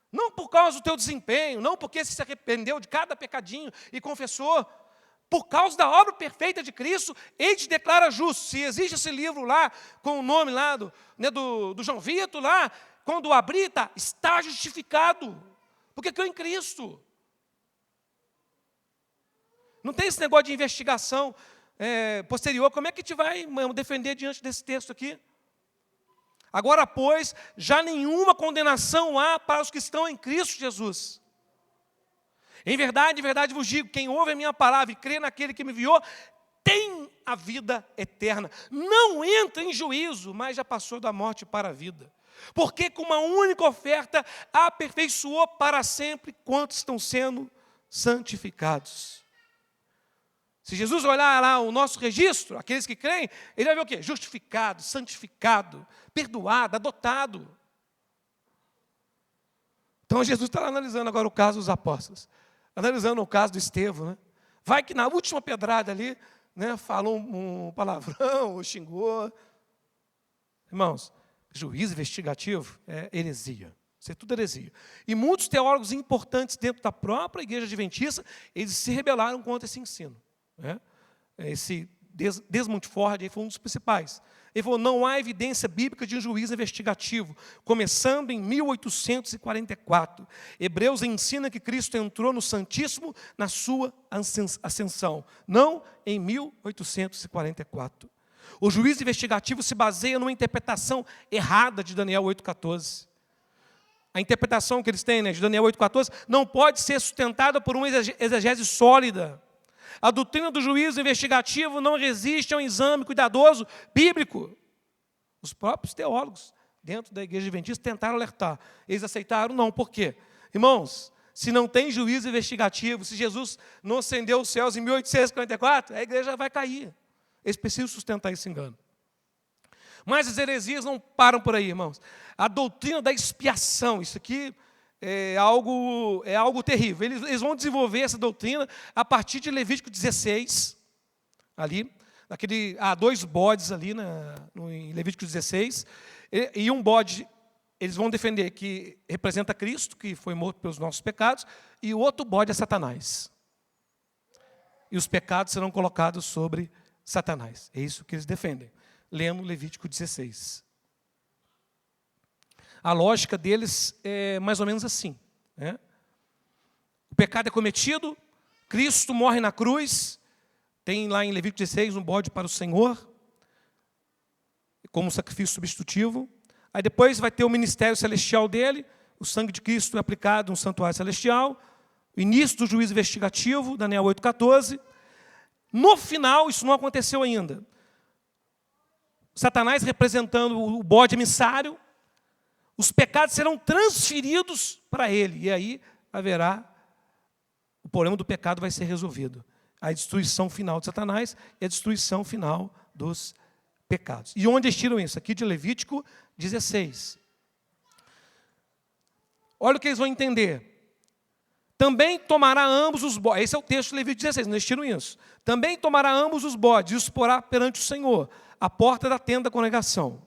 Não por causa do teu desempenho, não porque você se arrependeu de cada pecadinho e confessou. Por causa da obra perfeita de Cristo, Ele te declara justo. Se existe esse livro lá, com o nome lá do João Vitor, lá, quando abrir, está justificado. Porque creu em Cristo. Não tem esse negócio de investigação posterior. Como é que a gente vai defender diante desse texto aqui? Agora, pois, já nenhuma condenação há para os que estão em Cristo Jesus. Em verdade vos digo, quem ouve a minha palavra e crê naquele que me enviou, tem a vida eterna. Não entra em juízo, mas já passou da morte para a vida. Porque com uma única oferta aperfeiçoou para sempre quantos estão sendo santificados. Se Jesus olhar lá o nosso registro, aqueles que creem, ele vai ver o quê? Justificado, santificado, perdoado, adotado. Então Jesus está analisando agora o caso dos apóstolos. Analisando o caso do Estevão, né? Vai que na última pedrada ali, né, falou um palavrão, ou xingou. Irmãos, juízo investigativo é heresia. Isso é tudo heresia. E muitos teólogos importantes dentro da própria igreja adventista, eles se rebelaram contra esse ensino. Né? Esse Desmond Ford foi um dos principais. Ele falou, não há evidência bíblica de um juízo investigativo, começando em 1844. Hebreus ensina que Cristo entrou no Santíssimo na sua ascensão, não em 1844. O juízo investigativo se baseia numa interpretação errada de Daniel 8,14. A interpretação que eles têm, né, de Daniel 8,14 não pode ser sustentada por uma exegese sólida. A doutrina do juízo investigativo não resiste a um exame cuidadoso bíblico. Os próprios teólogos dentro da igreja adventista tentaram alertar. Eles aceitaram? Não. Por quê? Irmãos, se não tem juízo investigativo, se Jesus não ascendeu os céus em 1844, a igreja vai cair. Eles precisam sustentar esse engano. Mas as heresias não param por aí, irmãos. A doutrina da expiação, isso aqui é algo terrível. Eles vão desenvolver essa doutrina a partir de Levítico 16, ali, há 2 bodes ali em Levítico 16, e um bode, eles vão defender que representa Cristo, que foi morto pelos nossos pecados, e o outro bode é Satanás. e os pecados serão colocados sobre Satanás. É isso que eles defendem. Lendo Levítico 16. A lógica deles é mais ou menos assim, né? O pecado é cometido, Cristo morre na cruz, tem lá em Levítico 16 um bode para o Senhor, como sacrifício substitutivo. Aí depois vai ter o ministério celestial dele, o sangue de Cristo é aplicado no santuário celestial, o início do juízo investigativo, Daniel 8,14. No final, isso não aconteceu ainda. Satanás representando o bode emissário, os pecados serão transferidos para ele, e aí haverá, o problema do pecado vai ser resolvido. A destruição final de Satanás e a destruição final dos pecados. E onde eles tiram isso? Aqui de Levítico 16. Olha o que eles vão entender. Também tomará ambos os bodes. Esse é o texto de Levítico 16, não eles tiram isso. Também tomará ambos os bodes e os porá perante o Senhor, à porta da tenda da congregação.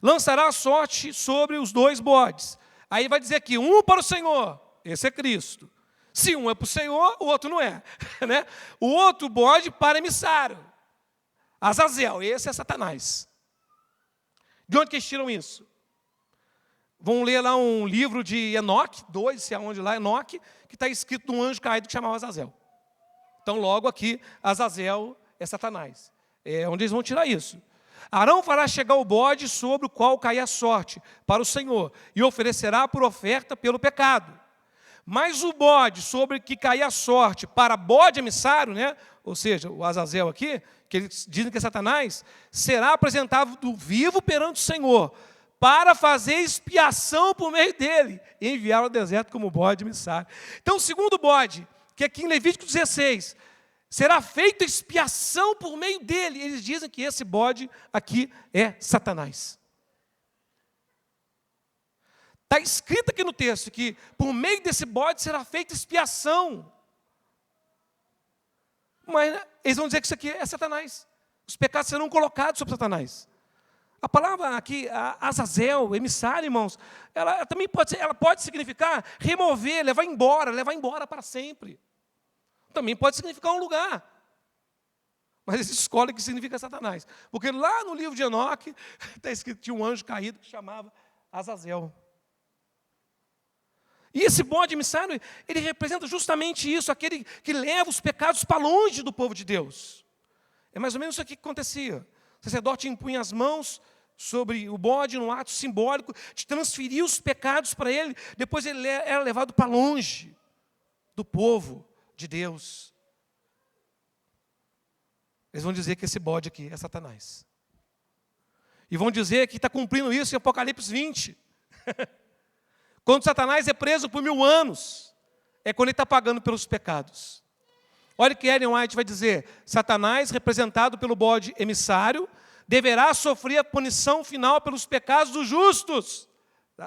Lançará a sorte sobre os 2 bodes. Aí vai dizer aqui, um para o Senhor, esse é Cristo. Se um é para o Senhor, o outro não é. Né? O outro bode para emissário. Azazel, esse é Satanás. De onde que eles tiram isso? Vão ler lá um livro de Enoque, 2, se é onde lá, Enoque, que está escrito num anjo caído que chamava Azazel. Então, logo aqui, Azazel é Satanás. É onde eles vão tirar isso. Arão fará chegar o bode sobre o qual cair a sorte para o Senhor, e oferecerá por oferta pelo pecado. Mas o bode sobre que cair a sorte para bode emissário, né? Ou seja, o Azazel aqui, que eles dizem que é Satanás, será apresentado vivo perante o Senhor, para fazer expiação por meio dele, e enviá-lo ao deserto como bode emissário. Então, o segundo bode, que aqui em Levítico 16, será feita expiação por meio dele. Eles dizem que esse bode aqui é Satanás. Está escrito aqui no texto que por meio desse bode será feita expiação. Mas eles vão dizer que isso aqui é Satanás. Os pecados serão colocados sobre Satanás. A palavra aqui, Azazel, emissário, irmãos, ela também pode significar remover, levar embora para sempre. Também pode significar um lugar. Mas eles escolhem que significa Satanás. Porque lá no livro de Enoque, está escrito que tinha um anjo caído que chamava Azazel. E esse bode emissário, ele representa justamente isso, aquele que leva os pecados para longe do povo de Deus. É mais ou menos isso aqui que acontecia. O sacerdote impunha as mãos sobre o bode num ato simbólico de transferir os pecados para ele, depois ele era levado para longe do povo de Deus. Eles vão dizer que esse bode aqui é Satanás. E vão dizer que está cumprindo isso em Apocalipse 20. Quando Satanás é preso por 1000 anos, é quando ele está pagando pelos pecados. Olha o que Ellen White vai dizer. Satanás, representado pelo bode emissário, deverá sofrer a punição final pelos pecados dos justos.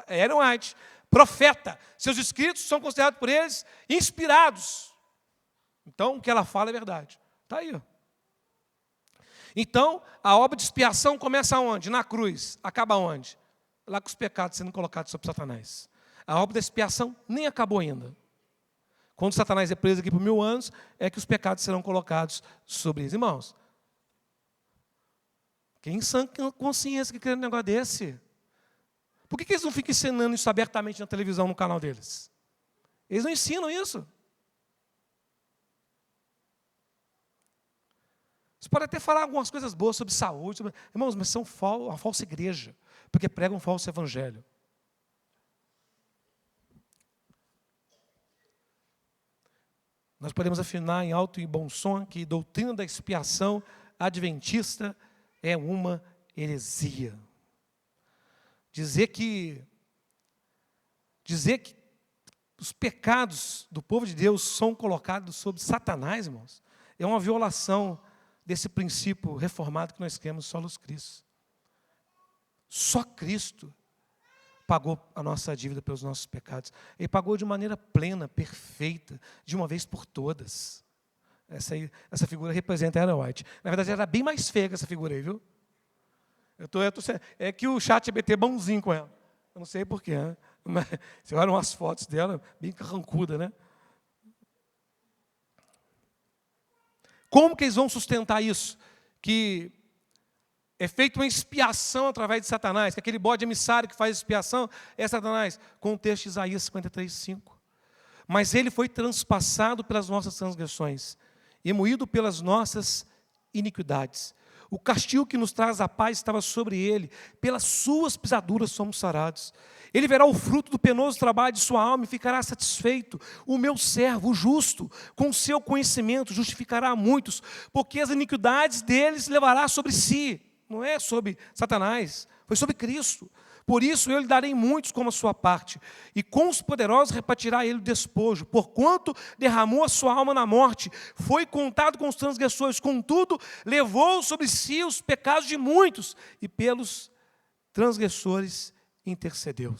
Ellen White, profeta. Seus escritos são considerados por eles inspirados. Então, o que ela fala é verdade. Está aí. Ó. Então, a obra de expiação começa onde? Na cruz. Acaba onde? Lá com os pecados sendo colocados sobre Satanás. A obra da expiação nem acabou ainda. Quando Satanás é preso aqui por 1000 anos, é que os pecados serão colocados sobre eles. Irmãos, quem em sã consciência que crê num negócio desse? Por que eles não ficam ensinando isso abertamente na televisão, no canal deles? Eles não ensinam isso. Você pode até falar algumas coisas boas sobre saúde, irmãos, mas são uma falsa igreja, porque pregam um falso evangelho. Nós podemos afirmar em alto e bom som que a doutrina da expiação adventista é uma heresia. Dizer que os pecados do povo de Deus são colocados sobre Satanás, irmãos, é uma violação desse princípio reformado que nós temos, solos Cristo. Só Cristo pagou a nossa dívida pelos nossos pecados. Ele pagou de maneira plena, perfeita, de uma vez por todas. Essa figura representa a Ellen White. Na verdade, era bem mais feia que essa figura aí, viu? É que o ChatGPT é bonzinho com ela. Eu não sei porquê, né? Mas você olha umas fotos dela, bem carrancuda, né? Como que eles vão sustentar isso? Que é feita uma expiação através de Satanás, que aquele bode emissário que faz expiação é Satanás, com o texto de Isaías 53:5. Mas ele foi transpassado pelas nossas transgressões e moído pelas nossas iniquidades. O castigo que nos traz a paz estava sobre ele, pelas suas pisaduras somos sarados. Ele verá o fruto do penoso trabalho de sua alma e ficará satisfeito. O meu servo, o justo, com o seu conhecimento justificará a muitos, porque as iniquidades deles levará sobre si. Não é sobre Satanás, foi sobre Cristo. Por isso eu lhe darei muitos como a sua parte, e com os poderosos repartirá ele o despojo, porquanto derramou a sua alma na morte, foi contado com os transgressores, contudo levou sobre si os pecados de muitos, e pelos transgressores intercedeu.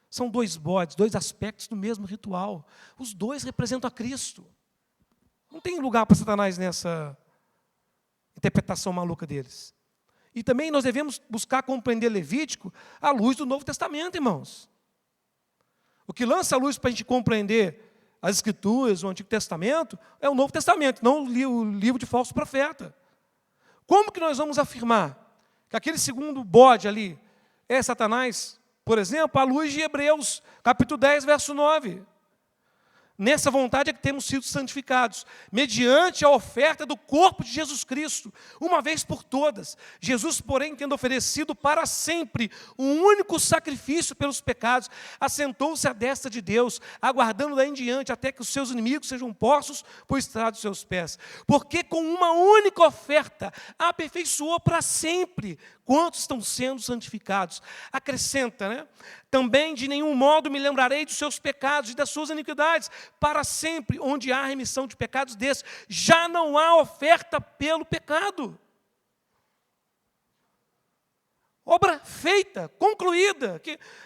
São dois bodes, dois aspectos do mesmo ritual. Os dois representam a Cristo. Não tem lugar para Satanás nessa interpretação maluca deles. E também nós devemos buscar compreender Levítico à luz do Novo Testamento, irmãos. O que lança a luz para a gente compreender as Escrituras, o Antigo Testamento, é o Novo Testamento, não o livro de falso profeta. Como que nós vamos afirmar que aquele segundo bode ali é Satanás, por exemplo, à luz de Hebreus, capítulo 10, verso 9? Nessa vontade é que temos sido santificados, mediante a oferta do corpo de Jesus Cristo, uma vez por todas. Jesus, porém, tendo oferecido para sempre um único sacrifício pelos pecados, assentou-se à destra de Deus, aguardando daí em diante até que os seus inimigos sejam postos por estrado dos seus pés. Porque com uma única oferta aperfeiçoou para sempre quantos estão sendo santificados. Acrescenta, né? Também de nenhum modo me lembrarei dos seus pecados e das suas iniquidades. Para sempre, onde há remissão de pecados desses, já não há oferta pelo pecado. Obra feita, concluída.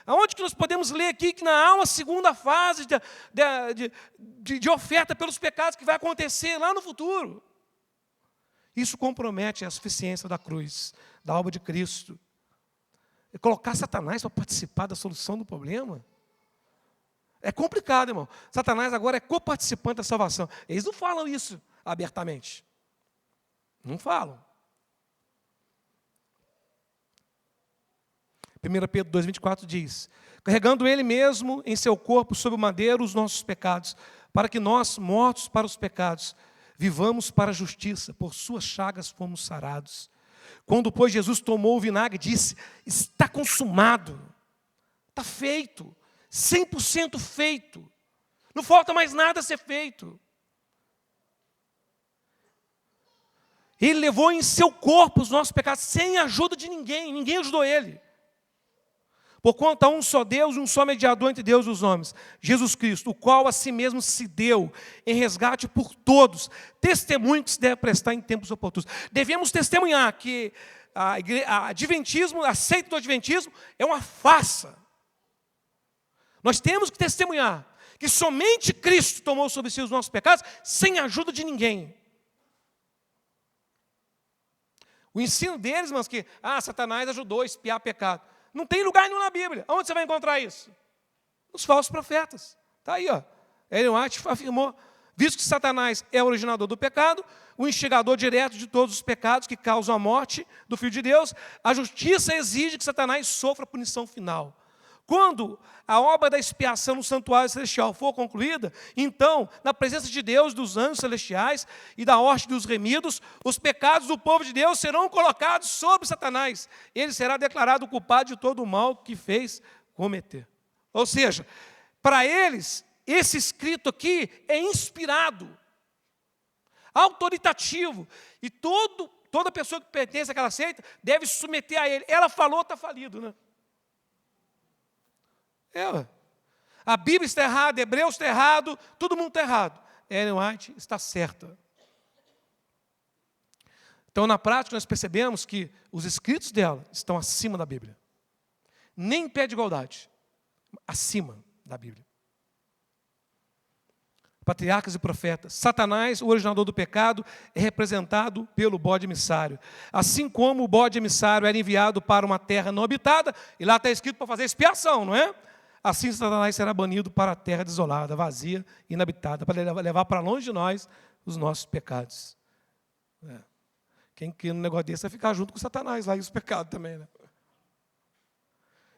Aonde que nós podemos ler aqui que há uma segunda fase de oferta pelos pecados que vai acontecer lá no futuro? Isso compromete a suficiência da cruz, da obra de Cristo. E colocar Satanás para participar da solução do problema é complicado, irmão. Satanás agora é coparticipante da salvação. Eles não falam isso abertamente. Não falam. 1 Pedro 2,24 diz: carregando ele mesmo em seu corpo sobre o madeiro os nossos pecados, para que nós, mortos para os pecados, vivamos para a justiça, por suas chagas fomos sarados. Quando, pois, Jesus tomou o vinagre, disse: está consumado, está feito, 100% feito, não falta mais nada a ser feito. Ele levou em seu corpo os nossos pecados, sem a ajuda de ninguém, ninguém ajudou ele. Porquanto há um só Deus e um só mediador entre Deus e os homens, Jesus Cristo, o qual a si mesmo se deu em resgate por todos, testemunho que se deve prestar em tempos oportunos. Devemos testemunhar que adventismo, a seita do adventismo é uma farsa. Nós temos que testemunhar que somente Cristo tomou sobre si os nossos pecados, sem a ajuda de ninguém. O ensino deles, mas que Satanás ajudou a espiar pecado. Não tem lugar nenhum na Bíblia. Onde você vai encontrar isso? Nos falsos profetas. Está aí, ó. Ellen White afirmou: visto que Satanás é o originador do pecado, o instigador direto de todos os pecados que causam a morte do Filho de Deus, a justiça exige que Satanás sofra a punição final. Quando a obra da expiação no santuário celestial for concluída, então, na presença de Deus, dos anjos celestiais e da horte dos remidos, os pecados do povo de Deus serão colocados sobre Satanás. Ele será declarado culpado de todo o mal que fez cometer. Ou seja, para eles, esse escrito aqui é inspirado, autoritativo, e toda pessoa que pertence àquela seita deve se submeter a ele. Ela falou, está falido, né? A Bíblia está errada, Hebreus está errado, todo mundo está errado. Ellen White está certa. Então, na prática, nós percebemos que os escritos dela estão acima da Bíblia. Nem em pé de igualdade, acima da Bíblia. Patriarcas e profetas. Satanás, o originador do pecado, é representado pelo bode emissário. Assim como o bode emissário era enviado para uma terra não habitada, e lá está escrito para fazer expiação, não é? Assim Satanás será banido para a terra desolada, vazia, inabitada, para levar para longe de nós os nossos pecados. Quem crê num negócio desse vai ficar junto com Satanás lá e os pecados também, né?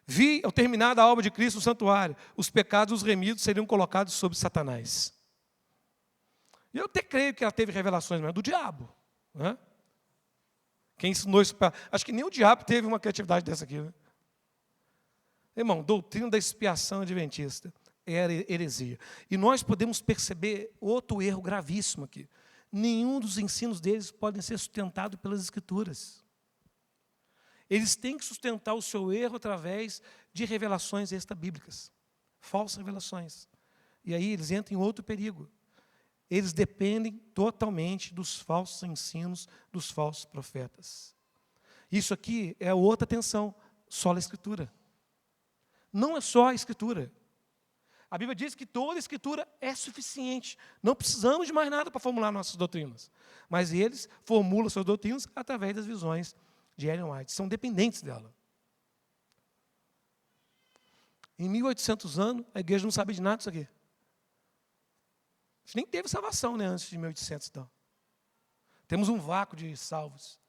Vi, ao terminar a obra de Cristo no santuário, os pecados os remidos seriam colocados sobre Satanás. E eu até creio que ela teve revelações, mas do diabo. Né? Quem ensinou isso para... Acho que nem o diabo teve uma criatividade dessa aqui. Né? Irmão, doutrina da expiação adventista era heresia. E nós podemos perceber outro erro gravíssimo aqui. Nenhum dos ensinos deles podem ser sustentados pelas Escrituras. Eles têm que sustentar o seu erro através de revelações extrabíblicas, falsas revelações. E aí eles entram em outro perigo. Eles dependem totalmente dos falsos ensinos dos falsos profetas. Isso aqui é outra tensão, só a Escritura. Não é só a Escritura. A Bíblia diz que toda a Escritura é suficiente. Não precisamos de mais nada para formular nossas doutrinas. Mas eles formulam suas doutrinas através das visões de Ellen White, são dependentes dela. Em 1800 anos, a igreja não sabia de nada disso aqui. A gente nem teve salvação, né, antes de 1800, então. Temos um vácuo de salvos.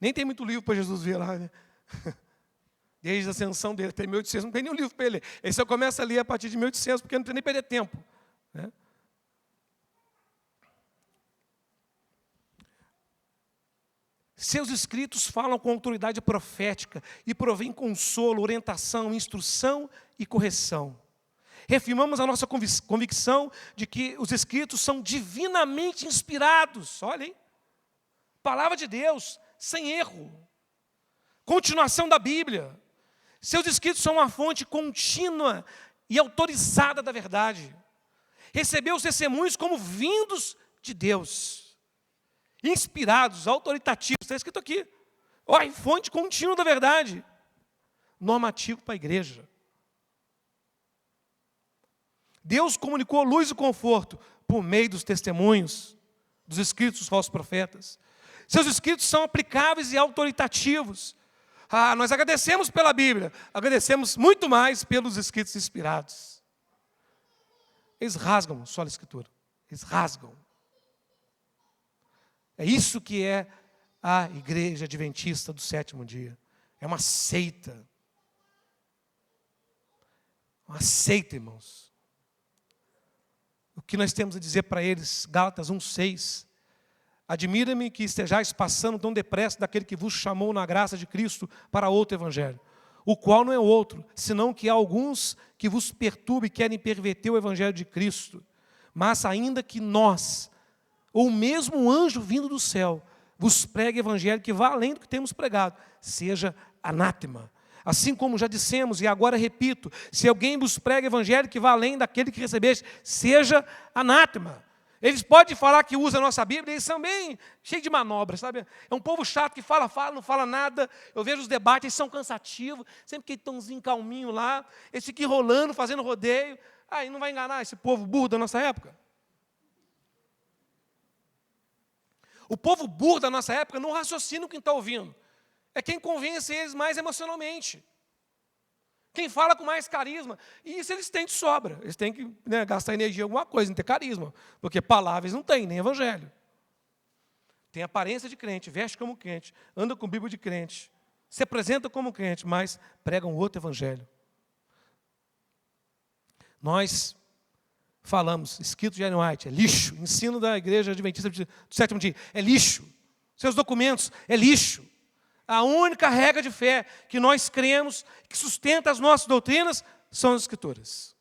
Nem tem muito livro para Jesus ver lá, né? Desde a ascensão dele até 1800, não tem nenhum livro para ele ler. Ele só começa a ler a partir de 1800, porque não tem nem perder tempo. Né? Seus escritos falam com autoridade profética e provêm consolo, orientação, instrução e correção. Reafirmamos a nossa convicção de que os escritos são divinamente inspirados. Olhem, palavra de Deus, sem erro. Continuação da Bíblia. Seus escritos são uma fonte contínua e autorizada da verdade. Recebeu os testemunhos como vindos de Deus. Inspirados, autoritativos, está escrito aqui. Olha, fonte contínua da verdade. Normativo para a igreja. Deus comunicou luz e conforto por meio dos testemunhos, dos escritos dos falsos profetas. Seus escritos são aplicáveis e autoritativos. Nós agradecemos pela Bíblia, agradecemos muito mais pelos escritos inspirados. Eles rasgam só a Escritura, eles rasgam. É isso que é a igreja adventista do sétimo dia. É uma seita. Uma seita, irmãos. O que nós temos a dizer para eles, Gálatas 1:6. Admira-me que estejais passando tão depressa daquele que vos chamou na graça de Cristo para outro evangelho, o qual não é outro, senão que há alguns que vos perturbam e querem perverter o evangelho de Cristo. Mas ainda que nós, ou mesmo um anjo vindo do céu, vos pregue evangelho que vá além do que temos pregado, seja anátema. Assim como já dissemos, e agora repito, se alguém vos prega evangelho que vá além daquele que recebeste, seja anátema. Eles podem falar que usa a nossa Bíblia, eles são bem cheios de manobras, sabe? É um povo chato que fala, não fala nada. Eu vejo os debates, eles são cansativos, sempre aquele tãozinho calminho lá, eles ficam enrolando, fazendo rodeio. Aí não vai enganar esse povo burro da nossa época? O povo burro da nossa época não raciocina o que está ouvindo. É quem convence eles mais emocionalmente. Quem fala com mais carisma. E isso eles têm de sobra. Eles têm que gastar energia em alguma coisa, em ter carisma. Porque palavras não tem, nem evangelho. Tem aparência de crente, veste como crente, anda com Bíblia de crente, se apresenta como crente, mas pregam outro evangelho. Nós falamos, escrito de Ellen White, é lixo. Ensino da igreja adventista do sétimo dia, é lixo. Seus documentos, é lixo. A única regra de fé que nós cremos, que sustenta as nossas doutrinas, são as Escrituras.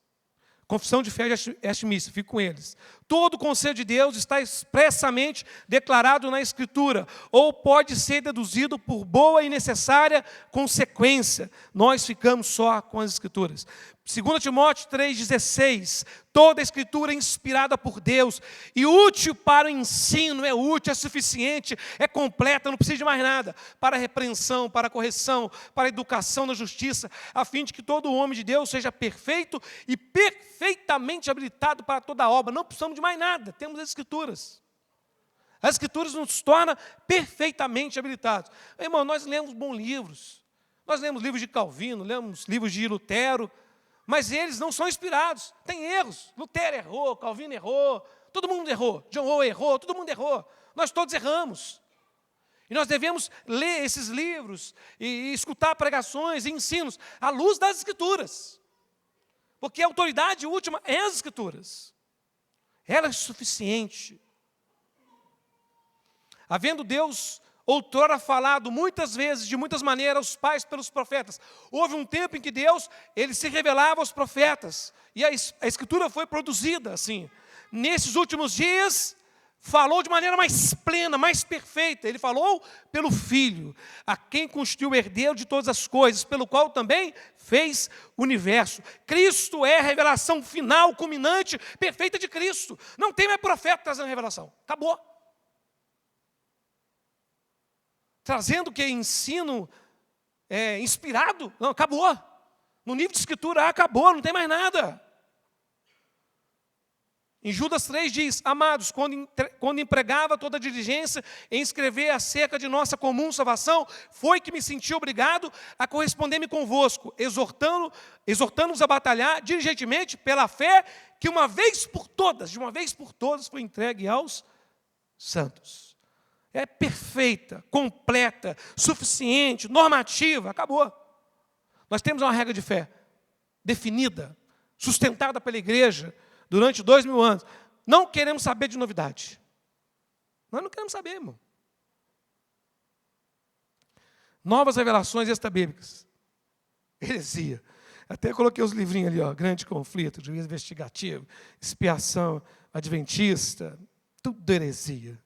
Confissão de fé de Westminster, fico com eles. Todo o conselho de Deus está expressamente declarado na Escritura, ou pode ser deduzido por boa e necessária consequência. Nós ficamos só com as Escrituras. 2 Timóteo 3,16, toda a Escritura é inspirada por Deus e útil para o ensino, é útil, é suficiente, é completa, não precisa de mais nada, para a repreensão, para a correção, para a educação na justiça, a fim de que todo homem de Deus seja perfeito e perfeitamente habilitado para toda obra. Não precisamos de mais nada, temos as Escrituras. As Escrituras nos tornam perfeitamente habilitados. Irmão, nós lemos bons livros, nós lemos livros de Calvino, lemos livros de Lutero, mas eles não são inspirados. Tem erros. Lutero errou, Calvino errou, todo mundo errou. John Owen errou, todo mundo errou. Nós todos erramos. E nós devemos ler esses livros e escutar pregações e ensinos à luz das Escrituras. Porque a autoridade última é as Escrituras. Ela é suficiente. Havendo Deus outrora falado muitas vezes, de muitas maneiras, aos pais pelos profetas, houve um tempo em que Deus ele se revelava aos profetas. E a Escritura foi produzida assim. Nesses últimos dias, falou de maneira mais plena, mais perfeita. Ele falou pelo Filho, a quem constituiu o herdeiro de todas as coisas, pelo qual também fez o universo. Cristo é a revelação final, culminante, perfeita de Cristo. Não tem mais profeta trazendo revelação. Acabou. Trazendo o que? Ensino inspirado? Não, acabou. No nível de Escritura, acabou, não tem mais nada. Em Judas 3 diz: amados, quando empregava toda a diligência em escrever acerca de nossa comum salvação, foi que me senti obrigado a corresponder-me convosco, exortando-vos a batalhar diligentemente pela fé que de uma vez por todas, foi entregue aos santos. É perfeita, completa, suficiente, normativa, acabou. Nós temos uma regra de fé definida, sustentada pela igreja, durante 2000 anos. Não queremos saber de novidade. Nós não queremos saber, irmão. Novas revelações extrabíblicas. Heresia. Até coloquei os livrinhos ali, ó, grande conflito, juízo investigativo, expiação adventista, tudo heresia.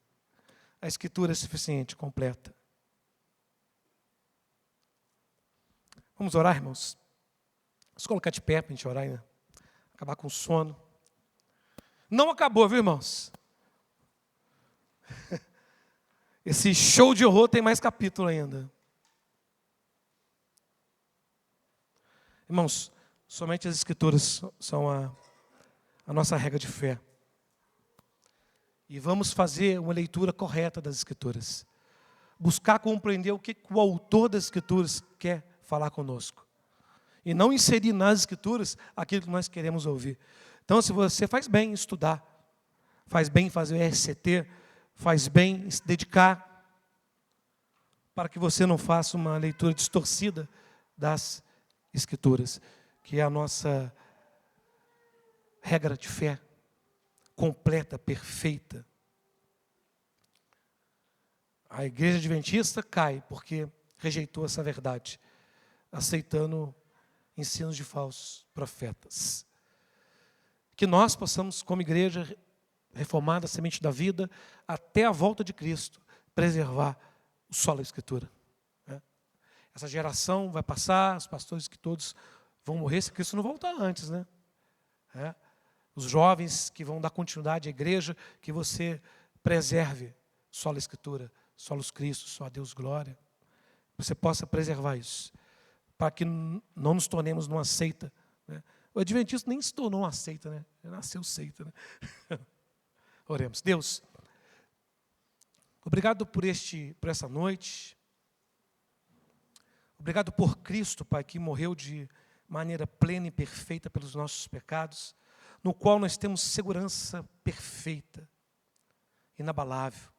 A Escritura é suficiente, completa. Vamos orar, irmãos? Vamos colocar de pé para a gente orar, né? Acabar com o sono. Não acabou, viu, irmãos? Esse show de horror tem mais capítulo ainda. Irmãos, somente as Escrituras são a nossa regra de fé. E vamos fazer uma leitura correta das Escrituras. Buscar compreender o que o autor das Escrituras quer falar conosco. E não inserir nas Escrituras aquilo que nós queremos ouvir. Então, se você faz bem em estudar, faz bem em fazer o RCT, faz bem em se dedicar, para que você não faça uma leitura distorcida das Escrituras, que é a nossa regra de fé, completa, perfeita. A igreja adventista cai porque rejeitou essa verdade, aceitando ensinos de falsos profetas. Que nós possamos, como igreja reformada, semente da vida, até a volta de Cristo, preservar o solo da Escritura. Essa geração vai passar, os pastores que todos vão morrer, se Cristo não voltar antes, né? Os jovens que vão dar continuidade à igreja, que você preserve só a Escritura, só os Cristos, só a Deus glória. Você possa preservar isso, para que não nos tornemos numa seita, né? O adventista nem se tornou uma seita, né? Já nasceu seita, né? Oremos. Deus, obrigado por essa noite. Obrigado por Cristo, Pai, que morreu de maneira plena e perfeita pelos nossos pecados, no qual nós temos segurança perfeita, inabalável.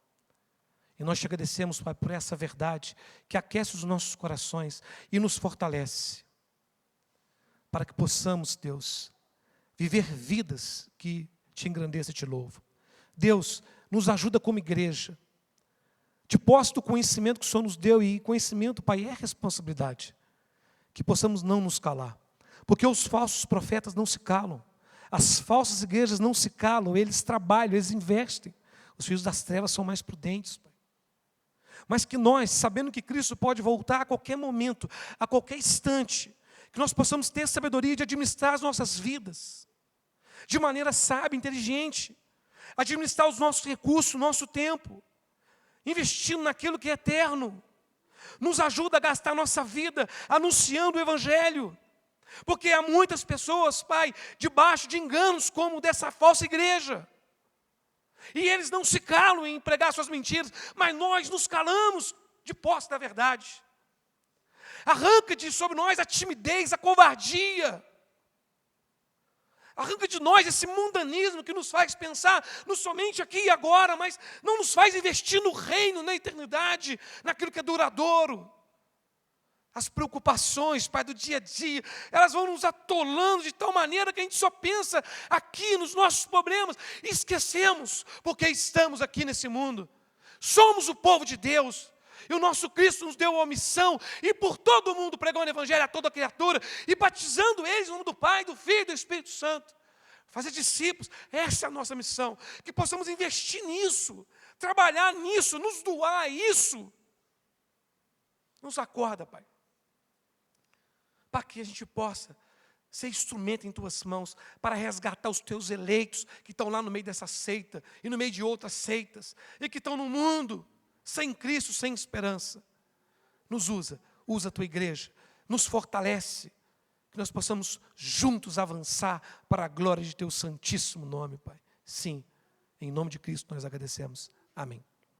E nós te agradecemos, Pai, por essa verdade que aquece os nossos corações e nos fortalece, para que possamos, Deus, viver vidas que te engrandeçam e te louvam. Deus, nos ajuda como igreja, de posse do conhecimento que o Senhor nos deu, e conhecimento, Pai, é responsabilidade, que possamos não nos calar, porque os falsos profetas não se calam, as falsas igrejas não se calam, eles trabalham, eles investem. Os filhos das trevas são mais prudentes, Pai. Mas que nós, sabendo que Cristo pode voltar a qualquer momento, a qualquer instante, que nós possamos ter sabedoria de administrar as nossas vidas, de maneira sábia, inteligente, administrar os nossos recursos, o nosso tempo, investindo naquilo que é eterno. Nos ajuda a gastar nossa vida anunciando o Evangelho, porque há muitas pessoas, Pai, debaixo de enganos como dessa falsa igreja, e eles não se calam em pregar suas mentiras, mas nós nos calamos de posse da verdade. Arranca de sobre nós a timidez, a covardia, Arranca de nós esse mundanismo que nos faz pensar no somente aqui e agora, mas não nos faz investir no reino, na eternidade, naquilo que é duradouro. As preocupações, Pai, do dia a dia, elas vão nos atolando de tal maneira que a gente só pensa aqui nos nossos problemas e esquecemos porque estamos aqui nesse mundo. Somos o povo de Deus. E o nosso Cristo nos deu a missão, e por todo o mundo pregando o Evangelho a toda criatura, e batizando eles no nome do Pai, do Filho e do Espírito Santo. Fazer discípulos, essa é a nossa missão. Que possamos investir nisso, trabalhar nisso, nos doar a isso. Nos acorda, Pai, para que a gente possa ser instrumento em Tuas mãos, para resgatar os Teus eleitos, que estão lá no meio dessa seita, e no meio de outras seitas, e que estão no mundo, sem Cristo, sem esperança. Nos usa a Tua igreja, nos fortalece, que nós possamos juntos avançar para a glória de Teu santíssimo nome, Pai. Sim, em nome de Cristo nós agradecemos. Amém.